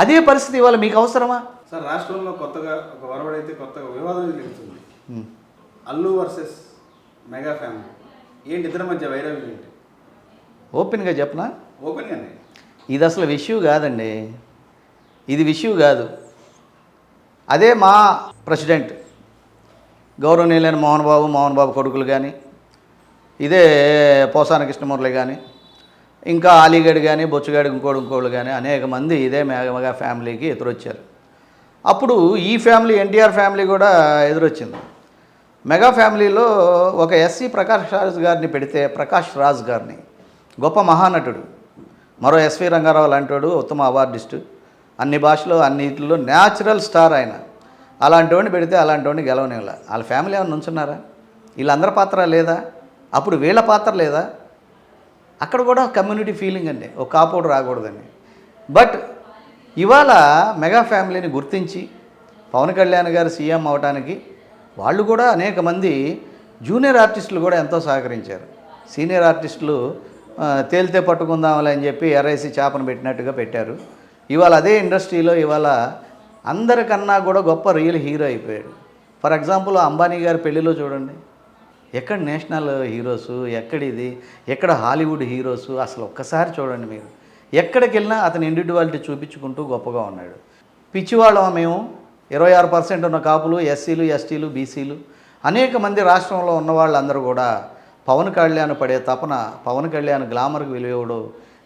అదే పరిస్థితి ఇవాళ మీకు అవసరమా? సార్, రాష్ట్రంలో కొత్తగా ఒక వరవడైతే కొత్తగా వివాదం జరుగుతుంది. అల్లు వర్సెస్ మెగా ఫ్యామిలీ ఏంటి? ఇద్దరి మధ్య వైరవ్యం ఏంటి? ఓపెన్గా చెప్పనా? ఓపెన్గానే. ఇది అసలు విషయం కాదండి, ఇది విషయం కాదు. అదే మా ప్రెసిడెంట్ గౌరవనీయులైన మోహన్ బాబు కొడుకులు కానీ, ఇదే పోసాన కృష్ణమురళి కానీ, ఇంకా అలీగఢ్ కానీ, బొచ్చుగాడి ఇంకోళ్ళు కానీ అనేక మంది ఇదే మెగా ఫ్యామిలీకి ఎదురొచ్చారు. అప్పుడు ఈ ఫ్యామిలీ ఎన్టీఆర్ ఫ్యామిలీ కూడా ఎదురొచ్చింది. మెగా ఫ్యామిలీలో ఒక ఎస్సీ ప్రకాష్ రాజ్ గారిని పెడితే, ప్రకాష్ రాజ్ గారిని గొప్ప మహానటుడు, మరో ఎస్వి రంగారావు లాంటివాడు ఉత్తమ అవార్డిస్టు, అన్ని భాషలో అన్నిటిలో న్యాచురల్ స్టార్ ఆయన. అలాంటి వాడిని పెడితే అలాంటి వాడిని గెలవనివ్వాలి. వాళ్ళ ఫ్యామిలీ ఏమైనా నుంచున్నారా? వీళ్ళందరి పాత్ర లేదా? అప్పుడు వీళ్ళ పాత్ర లేదా? అక్కడ కూడా కమ్యూనిటీ ఫీలింగ్ అండి, ఒక కాపోడు రాకూడదండి. బట్ ఇవాళ మెగా ఫ్యామిలీని గుర్తించి పవన్ కళ్యాణ్ గారు సీఎం అవడానికి వాళ్ళు కూడా అనేక మంది జూనియర్ ఆర్టిస్టులు కూడా ఎంతో సహకరించారు. సీనియర్ ఆర్టిస్టులు తేలితే పట్టుకుందాంలే అని చెప్పి ఎర్ఐసి చేపను పెట్టినట్టుగా పెట్టారు. ఇవాళ అదే ఇండస్ట్రీలో ఇవాళ అందరికన్నా కూడా గొప్ప రియల్ హీరో అయిపోయాడు. ఫర్ ఎగ్జాంపుల్ అంబానీ గారి పెళ్ళిలో చూడండి, ఎక్కడ నేషనల్ హీరోసు, ఎక్కడిది, ఎక్కడ హాలీవుడ్ హీరోసు, అసలు ఒక్కసారి చూడండి మీరు. ఎక్కడికి వెళ్ళినా అతని ఇండివిజువాలిటీ చూపించుకుంటూ గొప్పగా ఉన్నాడు. పిచ్చివాళ్ళం మేము 26% ఉన్న కాపులు, ఎస్సీలు, ఎస్టీలు, బీసీలు, అనేక మంది రాష్ట్రంలో ఉన్న వాళ్ళందరూ కూడా పవన్ కళ్యాణ్ పడే తపన, పవన్ కళ్యాణ్ గ్లామర్కి విలువడు,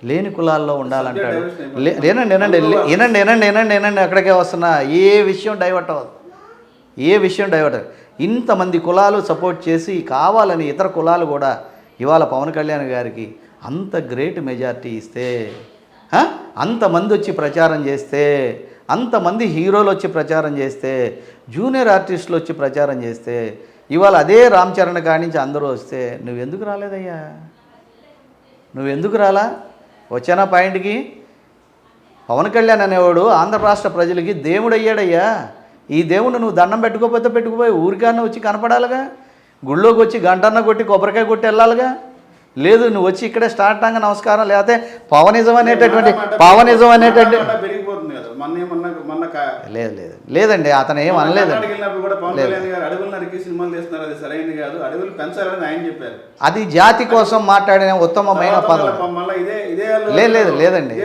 లేని కులాల్లో ఉండాలంటాడు. వినండి అక్కడికే వస్తున్నా. ఏ విషయం డైవర్ట్ అవ్వదు. ఇంతమంది కులాలు సపోర్ట్ చేసి కావాలని ఇతర కులాలు కూడా ఇవాళ పవన్ కళ్యాణ్ గారికి అంత గ్రేట్ మెజారిటీ ఇస్తే, అంతమంది వచ్చి ప్రచారం చేస్తే, అంతమంది హీరోలు వచ్చి ప్రచారం చేస్తే, జూనియర్ ఆర్టిస్టులు వచ్చి ప్రచారం చేస్తే, ఇవాళ అదే రామ్ చరణ్ కాడి నుంచి అందరూ వస్తే నువ్వెందుకు రాలేదయ్యా? నువ్వెందుకు రాలా? వచ్చానా పాయింట్కి? పవన్ కళ్యాణ్ అనేవాడు ఆంధ్ర రాష్ట్ర ప్రజలకి దేవుడు అయ్యాడయ్యా. ఈ దేవుడు నువ్వు దండం పెట్టుకోపోయి ఊరికన్నా వచ్చి కనపడాలిగా. గుళ్ళోకి వచ్చి గంటన్న కొట్టి కొబ్బరికాయ కొట్టి వెళ్ళాలిగా. లేదు, నువ్వు వచ్చి ఇక్కడే స్టార్ట్ అంగా నమస్కారం, లేకపోతే పవనిజం అనేటటువంటి లేదండి, అతను ఏం అనలేదండి. అది జాతి కోసం మాట్లాడిన ఉత్తమమైన పదం. లేదండి,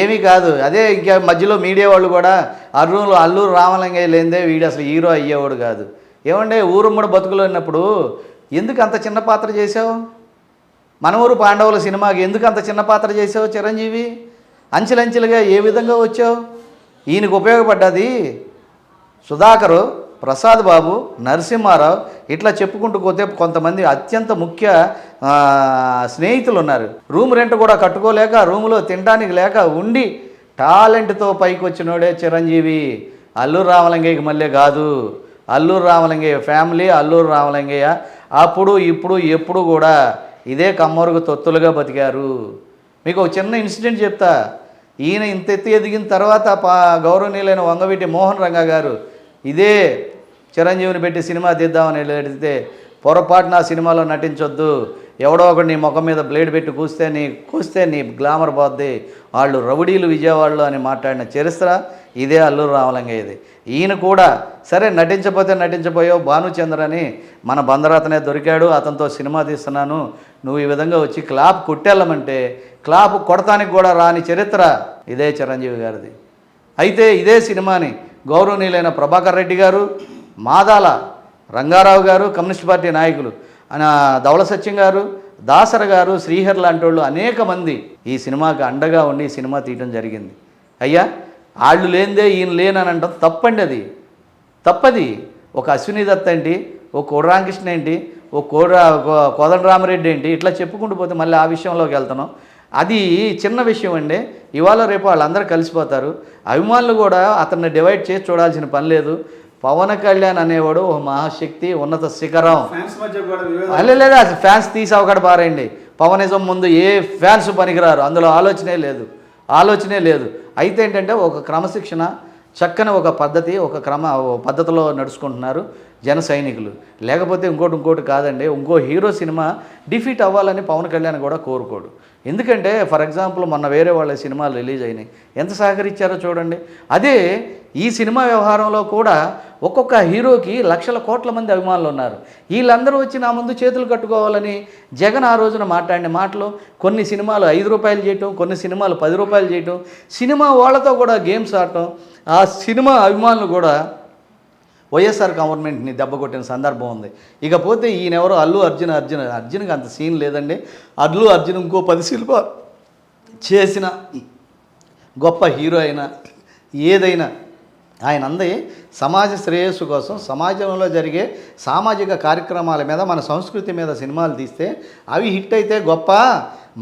ఏమీ కాదు. అదే ఇంకా మధ్యలో మీడియా వాళ్ళు కూడా అల్లూరు రామలింగయ్య లేదే వీడు అసలు హీరో అయ్యేవాడు కాదు. ఏమంటే ఊరుమ్మడి బతుకులో ఉన్నప్పుడు ఎందుకు అంత చిన్న పాత్ర చేసావు? మనవూరు పాండవుల సినిమాకి ఎందుకు అంత చిన్న పాత్ర చేసావు చిరంజీవి? అంచెలంచెలుగా ఏ విధంగా వచ్చావు? ఈయనకు ఉపయోగపడ్డది సుధాకరు, ప్రసాద్ బాబు, నరసింహారావు, ఇట్లా చెప్పుకుంటూ పోతే కొంతమంది అత్యంత ముఖ్య స్నేహితులు ఉన్నారు. రూమ్ రెంట్ కూడా కట్టుకోలేక, రూములో తినడానికి లేక ఉండి టాలెంట్తో పైకి వచ్చినోడే చిరంజీవి. అల్లూరు రామలింగయ్యకి మళ్ళీ కాదు. అల్లూరు రామలింగయ్య ఫ్యామిలీ, అల్లూరు రామలింగయ్య అప్పుడు ఇప్పుడు ఎప్పుడు కూడా ఇదే కమ్మరుగు తొత్తులుగా బతికారు. మీకు ఒక చిన్న ఇన్సిడెంట్ చెప్తా. ఈయన ఇంత ఎత్తి ఎదిగిన తర్వాత గౌరవనీయులైన వంగవీటి మోహన్ రంగా గారు ఇదే చిరంజీవిని పెట్టి సినిమా తీద్దామని ఎడితే పొరపాటున ఆ సినిమాలో నటించొద్దు, ఎవడో ఒకటి నీ ముఖం మీద బ్లేడ్ పెట్టి కూస్తే నీ గ్లామర్ పోద్ది, వాళ్ళు రౌడీలు విజయవాడలో అని మాట్లాడిన చరిత్ర ఇదే అల్లూరు రామలింగయ్యది. ఈయన కూడా సరే నటించపోయావు, భానుచంద్ర అని మన బందరాతనే దొరికాడు, అతనితో సినిమా తీస్తున్నాను, నువ్వు ఈ విధంగా వచ్చి క్లాప్ కొట్టేళ్ళమంటే క్లాప్ కొడతానికి కూడా రాని చరిత్ర ఇదే చిరంజీవి గారిది. అయితే ఇదే సినిమాని గౌరవనీయులైన ప్రభాకర్ రెడ్డి గారు, మాదాల రంగారావు గారు, కమ్యూనిస్ట్ పార్టీ నాయకులు ధవళ సత్యం గారు, దాసర గారు, శ్రీహర్ లాంటి వాళ్ళు అనేక మంది ఈ సినిమాకి అండగా ఉండి ఈ సినిమా తీయడం జరిగింది. అయ్యా వాళ్ళు లేనిదే ఈయన లేనని అంటాం తప్పండి. అది తప్పది. ఒక అశ్విని దత్ ఏంటి, ఓ కోడరామకృష్ణ ఏంటి, ఓ కోదండరామరెడ్డి ఏంటి, ఇట్లా చెప్పుకుంటూ పోతే మళ్ళీ ఆ విషయంలోకి వెళ్తున్నాం. అది చిన్న విషయం అండి. ఇవాళ రేపు వాళ్ళందరూ కలిసిపోతారు. అభిమానులు కూడా అతన్ని డివైడ్ చేసి చూడాల్సిన పని లేదు. పవన్ కళ్యాణ్ అనేవాడు ఒక మహాశక్తి, ఉన్నత శిఖరం. లేదా ఫ్యాన్స్ తీసి అవకాడ పారేయండి. పవనిజం ముందు ఏ ఫ్యాన్స్ పనికిరారు, అందులో ఆలోచనే లేదు. అయితే ఏంటంటే ఒక క్రమశిక్షణ, చక్కని ఒక పద్ధతి, ఒక పద్ధతిలో నడుచుకుంటున్నారు జన సైనికులు. లేకపోతే ఇంకోటి కాదండి. ఇంకో హీరో సినిమా డిఫీట్ అవ్వాలని పవన్ కళ్యాణ్ కూడా కోరుకోడు. ఎందుకంటే ఫర్ ఎగ్జాంపుల్ మొన్న వేరే వాళ్ళ సినిమాలు రిలీజ్ అయినాయి, ఎంత సహకరించారో చూడండి. అదే ఈ సినిమా వ్యవహారంలో కూడా ఒక్కొక్క హీరోకి లక్షల కోట్ల మంది అభిమానులు ఉన్నారు. వీళ్ళందరూ వచ్చి నా ముందు చేతులు కట్టుకోవాలని జగన్ ఆ రోజున మాట్లాడిన మాటలు, కొన్ని సినిమాలు 5 రూపాయలు చేయటం, కొన్ని సినిమాలు 10 రూపాయలు చేయటం, సినిమా వాళ్ళతో కూడా గేమ్స్ ఆడటం, ఆ సినిమా అభిమానులు కూడా వైఎస్ఆర్ గవర్నమెంట్ని దెబ్బ కొట్టిన సందర్భం ఉంది. ఇకపోతే ఈయనెవరో అర్జున్కి అంత సీన్ లేదండి. అల్లు అర్జున్ ఇంకో 10 సినిమాలు చేసిన గొప్ప హీరో అయినా ఏదైనా ఆయన అంది సమాజ శ్రేయస్సు కోసం సమాజంలో జరిగే సామాజిక కార్యక్రమాల మీద మన సంస్కృతి మీద సినిమాలు తీస్తే అవి హిట్ అయితే గొప్ప,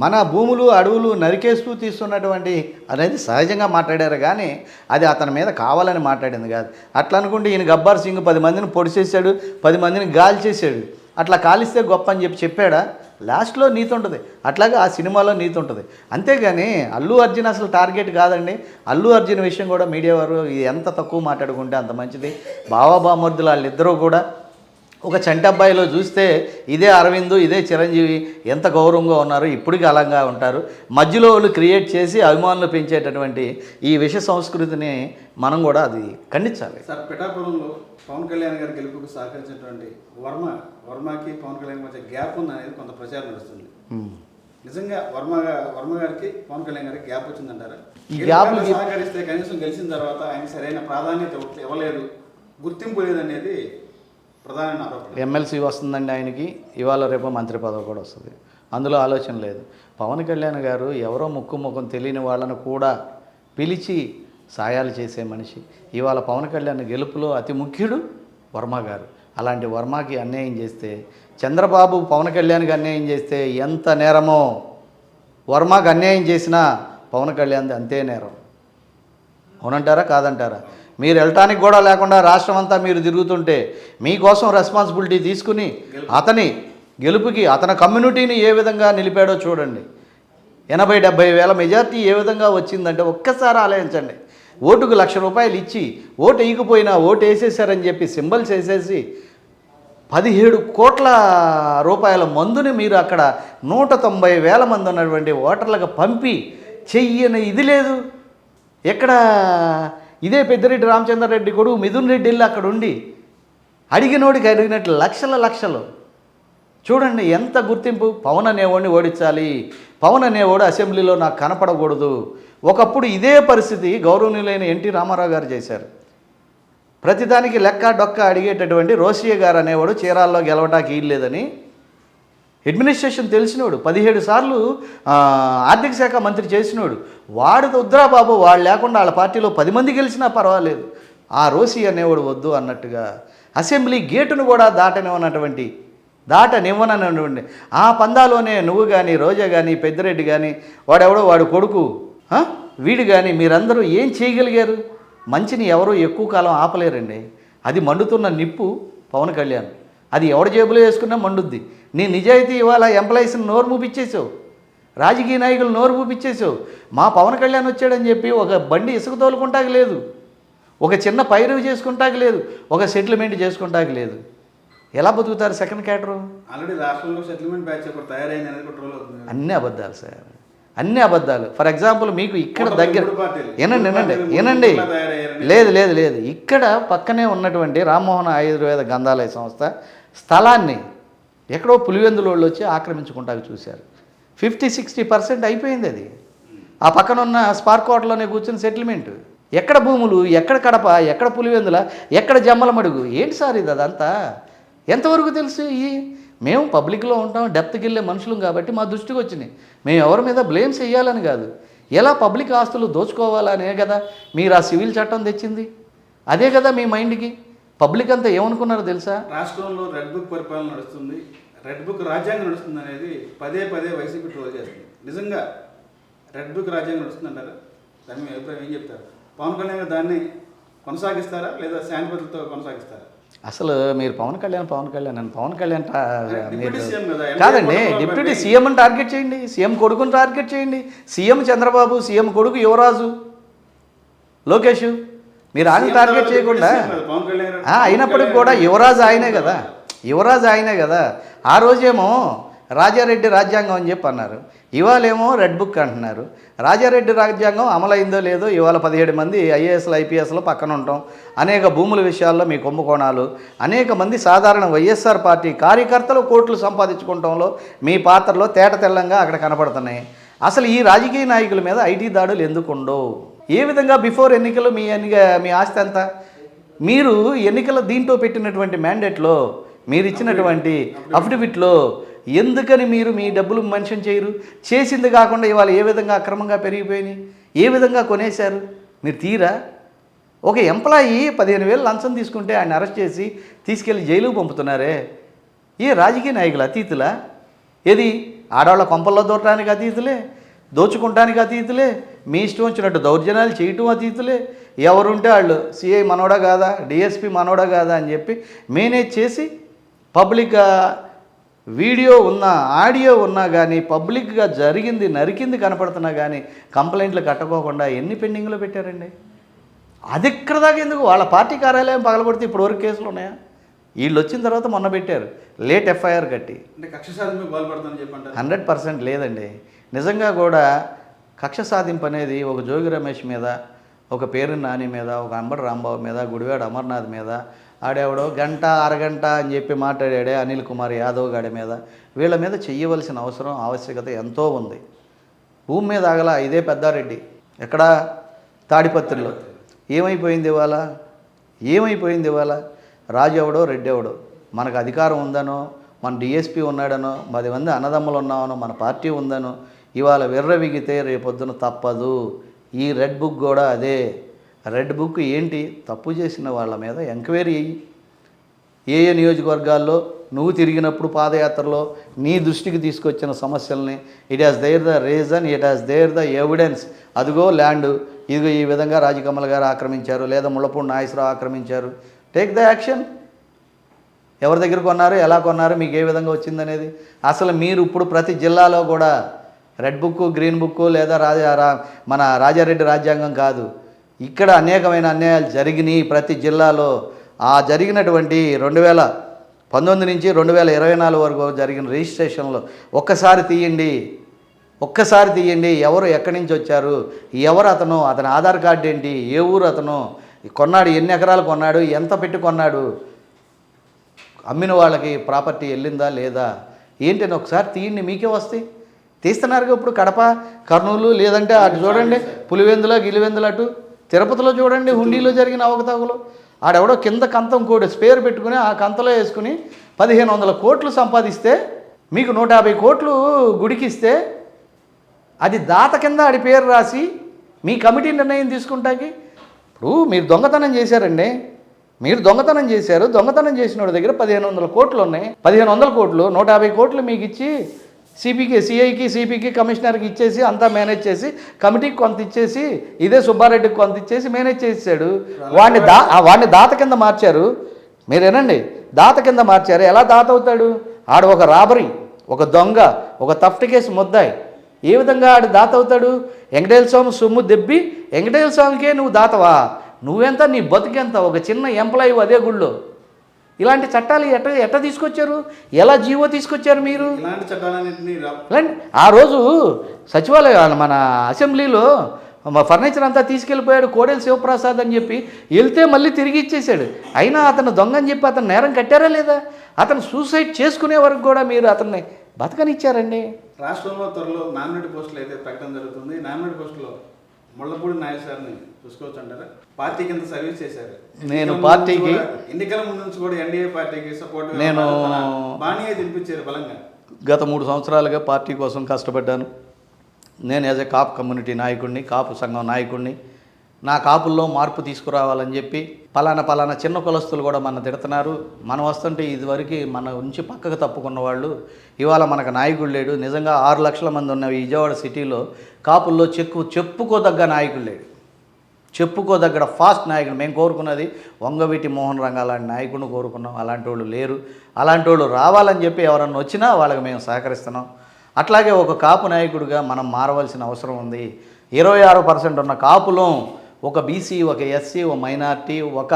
మన భూములు అడవులు నరికేస్తూ తీస్తున్నటువంటి అనేది సహజంగా మాట్లాడారు కానీ అది అతని మీద కావాలని మాట్లాడింది కాదు. అట్లా అనుకుంటే ఈయన గబ్బర్ సింగ్ 10 మందిని పొడి చేశాడు, 10 మందిని గాలి చేశాడు, అట్లా కాలిస్తే గొప్ప అని చెప్పాడా? లాస్ట్లో నీతి ఉంటుంది. అట్లాగే ఆ సినిమాలో నీతి ఉంటుంది. అంతేగాని అల్లు అర్జున్ అసలు టార్గెట్ కాదండి. అల్లు అర్జున్ విషయం కూడా మీడియా వారు ఎంత తక్కువ మాట్లాడుకుంటే అంత మంచిది. బావబామర్దులు వాళ్ళిద్దరూ కూడా ఒక చంటబ్బాయిలో చూస్తే ఇదే అరవింద్, ఇదే చిరంజీవి ఎంత గౌరవంగా ఉన్నారు, ఇప్పటికీ అలాగా ఉంటారు. మధ్యలో వాళ్ళు క్రియేట్ చేసి అభిమానులు పెంచేటటువంటి ఈ విష సంస్కృతిని మనం కూడా అది ఖండించాలి. సార్, పిఠాపురంలో పవన్ కళ్యాణ్ గారి గెలుపుకు సహకరించినటువంటి వర్మకి పవన్ కళ్యాణ్ మధ్య గ్యాప్ ఉంది అనేది కొంత ప్రచారం నడుస్తుంది. నిజంగా వర్మ గారికి పవన్ కళ్యాణ్ గారికి గ్యాప్ వచ్చిందంటారా? ఈ గ్యాప్ సహకరిస్తే కనీసం గెలిచిన తర్వాత ఆయన సరైన ప్రాధాన్యత ఇవ్వలేదు, గుర్తింపు లేదనేది ప్రధాన ఆరోపణ. ఎమ్మెల్సీ వస్తుందండి ఆయనకి, ఇవాళ రేపు మంత్రి పదవి కూడా వస్తుంది, అందులో ఆలోచన లేదు. పవన్ కళ్యాణ్ గారు ఎవరో ముఖం తెలియని వాళ్ళను కూడా పిలిచి సాయాలు చేసే మనిషి. ఇవాళ పవన్ కళ్యాణ్ గెలుపులో అతి ముఖ్యుడు వర్మ గారు. అలాంటి వర్మకి అన్యాయం చేస్తే, చంద్రబాబు పవన్ కళ్యాణ్కి అన్యాయం చేస్తే ఎంత నేరమో, వర్మకి అన్యాయం చేసినా పవన్ కళ్యాణ్ది అంతే నేరం. అవునంటారా కాదంటారా? మీరు వెళ్ళటానికి కూడా లేకుండా రాష్ట్రం అంతా మీరు తిరుగుతుంటే మీకోసం రెస్పాన్సిబిలిటీ తీసుకుని అతని గెలుపుకి అతని కమ్యూనిటీని ఏ విధంగా నిలిపాడో చూడండి. 80-70 వేల మెజార్టీ ఏ విధంగా వచ్చిందంటే ఒక్కసారి ఆలోచించండి. ఓటుకు ₹1,00,000 ఇచ్చి ఓటు వేయకపోయినా ఓటు వేసేసారని చెప్పి సింబల్స్ వేసేసి 17 కోట్ల రూపాయల మందుని మీరు అక్కడ 190,000 మంది ఉన్నటువంటి ఓటర్లకు పంపి చెయ్యని ఇది లేదు. ఎక్కడ ఇదే పెద్దిరెడ్డి రామచంద్రారెడ్డి కొడుకు మిథున్ రెడ్డి వెళ్ళి అక్కడ ఉండి అడిగినోడికి అడిగినట్లు లక్షలు చూడండి ఎంత గుర్తింపు. పవన్ అనేవాడిని ఓడించాలి, పవన్ అనేవాడు అసెంబ్లీలో నాకు కనపడకూడదు. ఒకప్పుడు ఇదే పరిస్థితి గౌరవనీయులైన ఎన్టీ రామారావు గారు చేశారు. ప్రతిదానికి లెక్క డొక్క అడిగేటటువంటి రోషయ్య గారు అనేవాడు చీరాల్లో గెలవటానికి వీల్లేదని అడ్మినిస్ట్రేషన్ తెలిసినోడు, 17 సార్లు ఆర్థిక శాఖ మంత్రి చేసినోడు, వాడు వద్దురా బాబు, వాడు లేకుండా వాళ్ళ పార్టీలో 10 మంది గెలిచినా పర్వాలేదు, ఆ రోసి అనేవాడు వద్దు అన్నట్టుగా అసెంబ్లీ గేటును కూడా దాటనివ్వనటువంటి ఆ పందాలోనే నువ్వు కానీ రోజా కానీ పెద్దిరెడ్డి కానీ వాడు కొడుకు వీడు కానీ మీరందరూ ఏం చేయగలిగారు? మంచిని ఎవరూ ఎక్కువ కాలం ఆపలేరండి. అది మండుతున్న నిప్పు పవన్ కళ్యాణ్, అది ఎవడి జేబులో వేసుకున్నా మండుద్ది. నీ నిజాయితీ ఇవాళ ఎంప్లాయీస్ని నోరు మూపిచ్చేసావు, రాజకీయ నాయకులు నోరు మూపిచ్చేసావు. మా పవన్ కళ్యాణ్ వచ్చాడని చెప్పి ఒక బండి ఇసుక తోలుకుంటాకి లేదు, ఒక చిన్న పైరు చేసుకుంటాకి లేదు, ఒక సెటిల్మెంట్ చేసుకుంటాకి లేదు. ఎలా బతుకుతారు సెకండ్ క్యాటరు? ఆల్రెడీ రాష్ట్రంలో సెటిల్మెంట్ బ్యాచ్ తయారైంది అనేది ట్రోల్ అవుతుంది. అన్నీ అబద్ధాలు సార్, అన్నీ అబద్ధాలు. ఫర్ ఎగ్జాంపుల్ మీకు ఇక్కడ దగ్గర వినండి లేదు ఇక్కడ పక్కనే ఉన్నటువంటి రామ్మోహన్ ఆయుర్వేద గ్రంథాలయ సంస్థ స్థలాన్ని ఎక్కడో పులివెందులోళ్ళు వచ్చి ఆక్రమించుకుంటాకు చూశారు. 50-60% అయిపోయింది అది. ఆ పక్కన ఉన్న స్పార్క్ హోటల్లోనే కూర్చుని సెటిల్మెంట్. ఎక్కడ భూములు, ఎక్కడ కడప, ఎక్కడ పులివెందుల, ఎక్కడ జమ్మలమడుగు, ఏంటి సార్ ఇది? అదంతా ఎంతవరకు తెలుసు? మేము పబ్లిక్లో ఉంటాం, డెప్త్కి వెళ్ళే మనుషులం కాబట్టి మా దృష్టికి వచ్చినాయి. మేము ఎవరి మీద బ్లేమ్స్ వేయాలని కాదు, ఎలా పబ్లిక్ ఆస్తులు దోచుకోవాలనే కదా మీరు ఆ సివిల్ చట్టం తెచ్చింది. అదే కదా మీ మైండ్కి. పబ్లిక్ అంతా ఏమనుకున్నారో తెలుసా? రాష్ట్రంలో రెడ్ బుక్ పరిపాలన నడుస్తుంది, రెడ్ బుక్ రాజ్యాంగం నడుస్తుంది అనేది పదే వైసీపీ ట్రోల్ చేస్తుంది. నిజంగా రెడ్ బుక్ రాజ్యాంగం నడుస్తుంది అంటారా? దాని మీ అభిప్రాయం ఏం చెప్తారు? పవన్ కళ్యాణ్ దాన్ని కొనసాగిస్తారా లేదా శాంతిభద్రతతో కొనసాగిస్తారా? అసలు మీరు పవన్ కళ్యాణ్ మీరు కాదండి, డిప్యూటీ సీఎంని టార్గెట్ చేయండి, సీఎం కొడుకుని టార్గెట్ చేయండి. సీఎం చంద్రబాబు, సీఎం కొడుకు యువరాజు లోకేష్, మీరు ఆయన టార్గెట్ చేయకుండా అయినప్పటికి కూడా యువరాజు ఆయనే కదా. ఆ రోజేమో రాజారెడ్డి రాజ్యాంగం అని చెప్పి అన్నారు, ఇవాళేమో రెడ్ బుక్ అంటున్నారు. రాజారెడ్డి రాజ్యాంగం అమలైందో లేదో ఇవాళ 17 మంది ఐఏఎస్లు ఐపీఎస్లు పక్కన ఉంటాం, అనేక భూముల విషయాల్లో మీ కుంభకోణాలు, అనేక మంది సాధారణ వైఎస్ఆర్ పార్టీ కార్యకర్తలు కోట్లు సంపాదించుకోవడంలో మీ పాత్రలో తేట తెల్లంగా అక్కడ కనపడుతున్నాయి. అసలు ఈ రాజకీయ నాయకుల మీద ఐటీ దాడులు ఎందుకు ఉండవు? ఏ విధంగా బిఫోర్ ఎన్నికలు మీ ఆస్తి అంతా మీరు ఎన్నికల దీంట్లో పెట్టినటువంటి మ్యాండేట్లో మీరు ఇచ్చినటువంటి అఫిడవిట్లో ఎందుకని మీరు మీ డబ్బులు మెన్షన్ చేయరు? చేసింది కాకుండా ఇవాళ ఏ విధంగా అక్రమంగా పెరిగిపోయినాయి, ఏ విధంగా కొనేశారు మీరు తీరా? ఒక ఎంప్లాయీ 15,000 లంచం తీసుకుంటే ఆయన అరెస్ట్ చేసి తీసుకెళ్ళి జైలుకు పంపుతున్నారే. ఏ రాజకీయ నాయకులు అతీతులా? ఏది ఆడవాళ్ళ కొంపల్లో దూరటానికి అతీతులే, దోచుకుంటానికి అతీతులే, మీ ఇష్టం వచ్చినట్టు దౌర్జన్యాలు చేయటం అతీతులే. ఎవరుంటే వాళ్ళు సిఐ మనోడా కాదా, డిఎస్పి మనోడా కాదా అని చెప్పి మేనేజ్ చేసి పబ్లిక్ వీడియో ఉన్నా ఆడియో ఉన్నా కానీ పబ్లిక్గా జరిగింది నరికింది కనపడుతున్నా కానీ కంప్లైంట్లు కట్టుకోకుండా ఎన్ని పెండింగ్లో పెట్టారండి? అది ఇక్కడ దాకా ఎందుకు? వాళ్ళ పార్టీ కార్యాలయం పగలగొడితే ఇప్పటివరకు కేసులు ఉన్నాయా? వీళ్ళు వచ్చిన తర్వాత మొన్న పెట్టారు లేట్ ఎఫ్ఐఆర్ కట్టి. అంటే కక్ష సాధింపు పాల్పడుతుందని చెప్పంటారు. 100% లేదండి. నిజంగా కూడా కక్ష సాధింపు అనేది ఒక జోగి రమేష్ మీద, ఒక పేరు నాని మీద, ఒక అంబటి రాంబాబు మీద, గుడివాడ అమర్నాథ్ మీద, ఆడేవాడో గంట అరగంట అని చెప్పి మాట్లాడాడే అనిల్ కుమార్ యాదవ్ గాడి మీద, వీళ్ళ మీద చెయ్యవలసిన అవసరం ఆవశ్యకత ఎంతో ఉంది. భూమి మీద ఆగల ఇదే పెద్దారెడ్డి ఎక్కడ తాడిపత్రిలో ఏమైపోయింది ఇవాళ? ఏమైపోయింది ఇవాళ? రాజు ఎవడో రెడ్డి ఎవడో, మనకు అధికారం ఉందనో, మన డిఎస్పీ ఉన్నాడనో, 10 మంది అన్నదమ్ములు ఉన్నామనో, మన పార్టీ ఉందనో ఇవాళ విర్రవిగితే రేపొద్దున తప్పదు. ఈ రెడ్ బుక్ కూడా అదే. రెడ్ బుక్ ఏంటి? తప్పు చేసిన వాళ్ళ మీద ఎంక్వైరీ అయ్యి ఏ నియోజకవర్గాల్లో నువ్వు తిరిగినప్పుడు పాదయాత్రలో నీ దృష్టికి తీసుకొచ్చిన సమస్యల్ని it has there the reason, it has there the evidence. అదిగో ల్యాండ్, ఇదిగో ఈ విధంగా రాజకమల్ గారు ఆక్రమించారు, లేదా ముళ్ళపూడి నాగేశ్వరరావు ఆక్రమించారు. Take the action. ఎవరి దగ్గర కొన్నారు, ఎలా కొన్నారు, మీకు ఏ విధంగా వచ్చిందనేది. అసలు మీరు ఇప్పుడు ప్రతి జిల్లాలో కూడా రెడ్ బుక్, గ్రీన్ బుక్ లేదా మన రాజారెడ్డి రాజ్యాంగం కాదు, ఇక్కడ అనేకమైన అన్యాయాలు జరిగినాయి ప్రతి జిల్లాలో. ఆ జరిగినటువంటి 2019 నుంచి 2024 వరకు జరిగిన రిజిస్ట్రేషన్లో ఒక్కసారి తీయండి. ఎవరు ఎక్కడి నుంచి వచ్చారు, ఎవరు అతను, అతని ఆధార్ కార్డు ఏంటి, ఏ ఊరు అతను, కొన్నాడు, ఎన్ని ఎకరాలు కొన్నాడు, ఎంత పెట్టి కొన్నాడు, అమ్మిన వాళ్ళకి ప్రాపర్టీ వెళ్ళిందా లేదా ఏంటని ఒకసారి తీయండి, మీకే వస్తాయి. తీస్తున్నారుగా ఇప్పుడు కడప, కర్నూలు, లేదంటే అటు చూడండి పులివెందుల గిలివెందుల, అటు తిరుపతిలో చూడండి హుండీలో జరిగిన అవకతవకలు. ఆడెవడో కింద కంతం కోడి స్పేర్ పెట్టుకుని ఆ కంతలో వేసుకుని 1,500 కోట్లు సంపాదిస్తే, మీకు 150 కోట్లు గుడికిస్తే అది దాత కింద ఆడి పేరు రాసి మీ కమిటీ నిర్ణయం తీసుకుంటాకి. ఇప్పుడు మీరు దొంగతనం చేశారండి, మీరు దొంగతనం చేశారు. దొంగతనం చేసిన వాడి దగ్గర 1,500 కోట్లు ఉన్నాయి. 1,500 కోట్లు 150 కోట్లు మీకు ఇచ్చి సిఐకి సిపికి కమిషనర్కి ఇచ్చేసి అంతా మేనేజ్ చేసి కమిటీకి కొంత ఇచ్చేసి ఇదే సుబ్బారెడ్డికి కొంత ఇచ్చేసి మేనేజ్ చేసాడు. వాడిని దాత కింద మార్చారు. మీరేనండి, దాత కింద మార్చారు. ఎలా దాత అవుతాడు? ఆడు ఒక రాబరీ, ఒక దొంగ, ఒక థఫ్ట్ కేసు ముద్దాయి. ఏ విధంగా ఆడు దాత అవుతాడు? వెంకటేశ్వర స్వామి సొమ్ము దెబ్బి వెంకటేశ్వర స్వామికే నువ్వు దాతవా? నువ్వెంత, నీ బతుకెంత? ఒక చిన్న ఎంప్లాయీ అదే గుళ్ళో. ఇలాంటి చట్టాలు ఎట్ట తీసుకొచ్చారు? ఎలా జీవో తీసుకొచ్చారు మీరు? ఇలాంటి చట్టాలన్నింటినీ ఆ రోజు సచివాలయం మన అసెంబ్లీలో ఫర్నిచర్ అంతా తీసుకెళ్ళిపోయాడు కోడెల శివప్రసాద్ అని చెప్పి, వెళ్తే మళ్ళీ తిరిగి ఇచ్చేసాడు. అయినా అతను దొంగ అని చెప్పి అతను నేరం కట్టారా లేదా? అతను సూసైడ్ చేసుకునే వరకు కూడా మీరు అతన్ని బతకనిచ్చారండి. రాష్ట్రంలో త్వరలో నామినేట్ పోస్టులు అయితే ప్రకటన జరుగుతుంది. నామినేట్ పోస్టులో ముళ్ళపూడి నాగేశ్వరరావుని చూసుకోవచ్చు అంటారా? పార్టీ కింద సర్వీస్ చేశారు. నేను పార్టీకి ఎన్నికల ముందు నుంచి కూడా ఎన్డీఏ పార్టీకి సపోర్ట్ నేను బాణీయే తినిపించారు బలంగా. గత 3 సంవత్సరాలుగా పార్టీ కోసం కష్టపడ్డాను. నేను యాజ్ ఎ కాపు కమ్యూనిటీ నాయకుడిని, కాపు సంఘం నాయకుడిని. నా కాపుల్లో మార్పు తీసుకురావాలని చెప్పి పలానా చిన్న కులస్తులు కూడా మన తిడుతున్నారు. మనం వస్తుంటే ఇదివరకు మన నుంచి పక్కకు తప్పుకున్న వాళ్ళు ఇవాళ మనకు నాయకుడు లేడు. నిజంగా 6 లక్షల మంది ఉన్న విజయవాడ సిటీలో కాపుల్లో చెప్పుకోదగ్గ నాయకుడు లేడు. చెప్పుకోదగ్గ ఫాస్ట్ నాయకుడు. మేము కోరుకున్నది వంగవీటి మోహన్ రంగా అలాంటి నాయకుడిని కోరుకున్నాం. అలాంటి వాళ్ళు లేరు. అలాంటి వాళ్ళు రావాలని చెప్పి ఎవరన్నా వచ్చినా వాళ్ళకి మేము సహకరిస్తున్నాం. అట్లాగే ఒక కాపు నాయకుడిగా మనం మారవలసిన అవసరం ఉంది. 26% ఉన్న కాపులో ఒక బీసీ, ఒక ఎస్సీ, ఒక మైనార్టీ, ఒక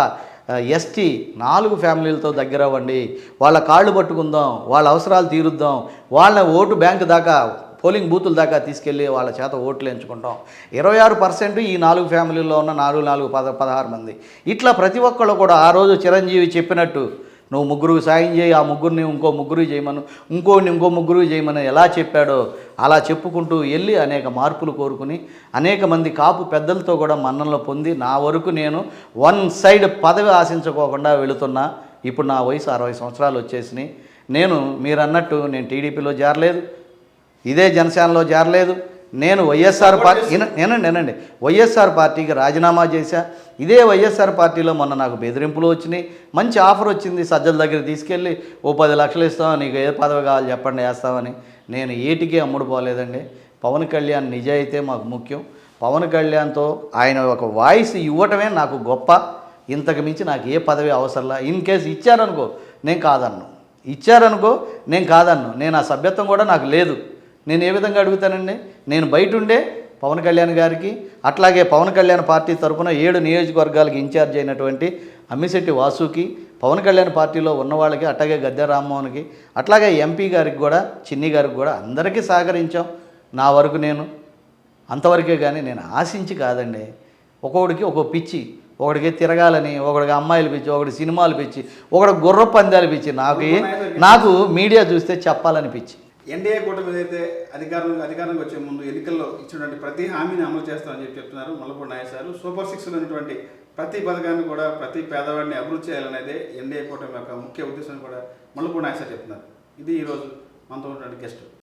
ఎస్టీ 4 ఫ్యామిలీలతో దగ్గర అవ్వండి. వాళ్ళ కాళ్ళు పట్టుకుందాం, వాళ్ళ అవసరాలు తీరుద్దాం, వాళ్ళ ఓటు బ్యాంకు దాకా, పోలింగ్ బూతుల దాకా తీసుకెళ్ళి వాళ్ళ చేత ఓట్లు ఎంచుకుంటాం. 26% ఈ 4 ఫ్యామిలీల్లో ఉన్న 16 మంది. ఇట్లా ప్రతి ఒక్కళ్ళు కూడా ఆ రోజు చిరంజీవి చెప్పినట్టు నువ్వు 3 సాయం చేయి, ఆ 3 ఇంకో 3 చేయమను, ఇంకో 3 చేయమని ఎలా చెప్పాడో అలా చెప్పుకుంటూ వెళ్ళి అనేక మార్పులు కోరుకుని అనేక మంది కాపు పెద్దలతో కూడా మన్ననలు పొంది నా వరకు నేను వన్ సైడ్ పదవి ఆశించుకోకుండా వెళుతున్నా. ఇప్పుడు నా వయసు 60 సంవత్సరాలు వచ్చేసినాయి. నేను మీరన్నట్టు నేను టీడీపీలో చేరలేదు, ఇదే జనసేనలో చేరలేదు, నేను వైఎస్ఆర్ పార్టీ నేనండి వైఎస్ఆర్ పార్టీకి రాజీనామా చేశా. ఇదే వైఎస్ఆర్ పార్టీలో మొన్న నాకు బెదిరింపులు వచ్చినాయి. మంచి ఆఫర్ వచ్చింది, సజ్జల దగ్గర తీసుకెళ్ళి ఓ 10 లక్షలు ఇస్తాం, నీకు ఏ పదవి కావాలి చెప్పండి వేస్తామని. నేను ఏటికి అమ్ముడు పోలేదండి. పవన్ కళ్యాణ్ నిజాయితే మాకు ముఖ్యం. పవన్ కళ్యాణ్తో ఆయన ఒక వాయిస్ ఇవ్వటమే నాకు గొప్ప. ఇంతకు మించి నాకు ఏ పదవి అవసరంలా. ఇన్ కేసు ఇచ్చారనుకో నేను కాదన్ను, నేను ఆ సభ్యత్వం కూడా నాకు లేదు. నేను ఏ విధంగా అడుగుతానండి? నేను బయట ఉండే పవన్ కళ్యాణ్ గారికి, అట్లాగే పవన్ కళ్యాణ్ పార్టీ తరఫున 7 నియోజకవర్గాలకు ఇన్ఛార్జ్ అయినటువంటి అమ్మిశెట్టి వాసుకి, పవన్ కళ్యాణ్ పార్టీలో ఉన్న వాళ్ళకి, అట్లాగే గద్దె రామ్మోహన్కి, అట్లాగే ఎంపీ గారికి కూడా, చిన్ని గారికి కూడా అందరికీ సహకరించాం. నా వరకు నేను అంతవరకే, కానీ నేను ఆశించి కాదండి. ఒక్కొక్కడికి ఒక్కో పిచ్చి, ఒకడికి తిరగాలని, ఒకడికి అమ్మాయిలు పిచ్చి, ఒకటి సినిమాలు పిచ్చి, ఒకటి గుర్ర పందాలు పిచ్చి, నాకు మీడియా చూస్తే చెప్పాలనిపించి. ఎన్డీఏ కూటమి ఏదైతే అధికారంలోకి వచ్చే ముందు ఎన్నికల్లో ఇచ్చినటువంటి ప్రతి హామీని అమలు చేస్తామని చెప్తున్నారు మల్లపూడి నాగేశ్వర గారు. సూపర్ 6 అనేటువంటి ప్రతి పథకాన్ని కూడా, ప్రతి పేదవాడిని అభివృద్ధి చేయాలనేదే ఎన్డీఏ కూటమి యొక్క ముఖ్య ఉద్దేశం కూడా మల్లపూడి నాగేశ్వర చెప్తున్నారు. ఇది ఈరోజు మనతో ఉన్నటువంటి గెస్ట్.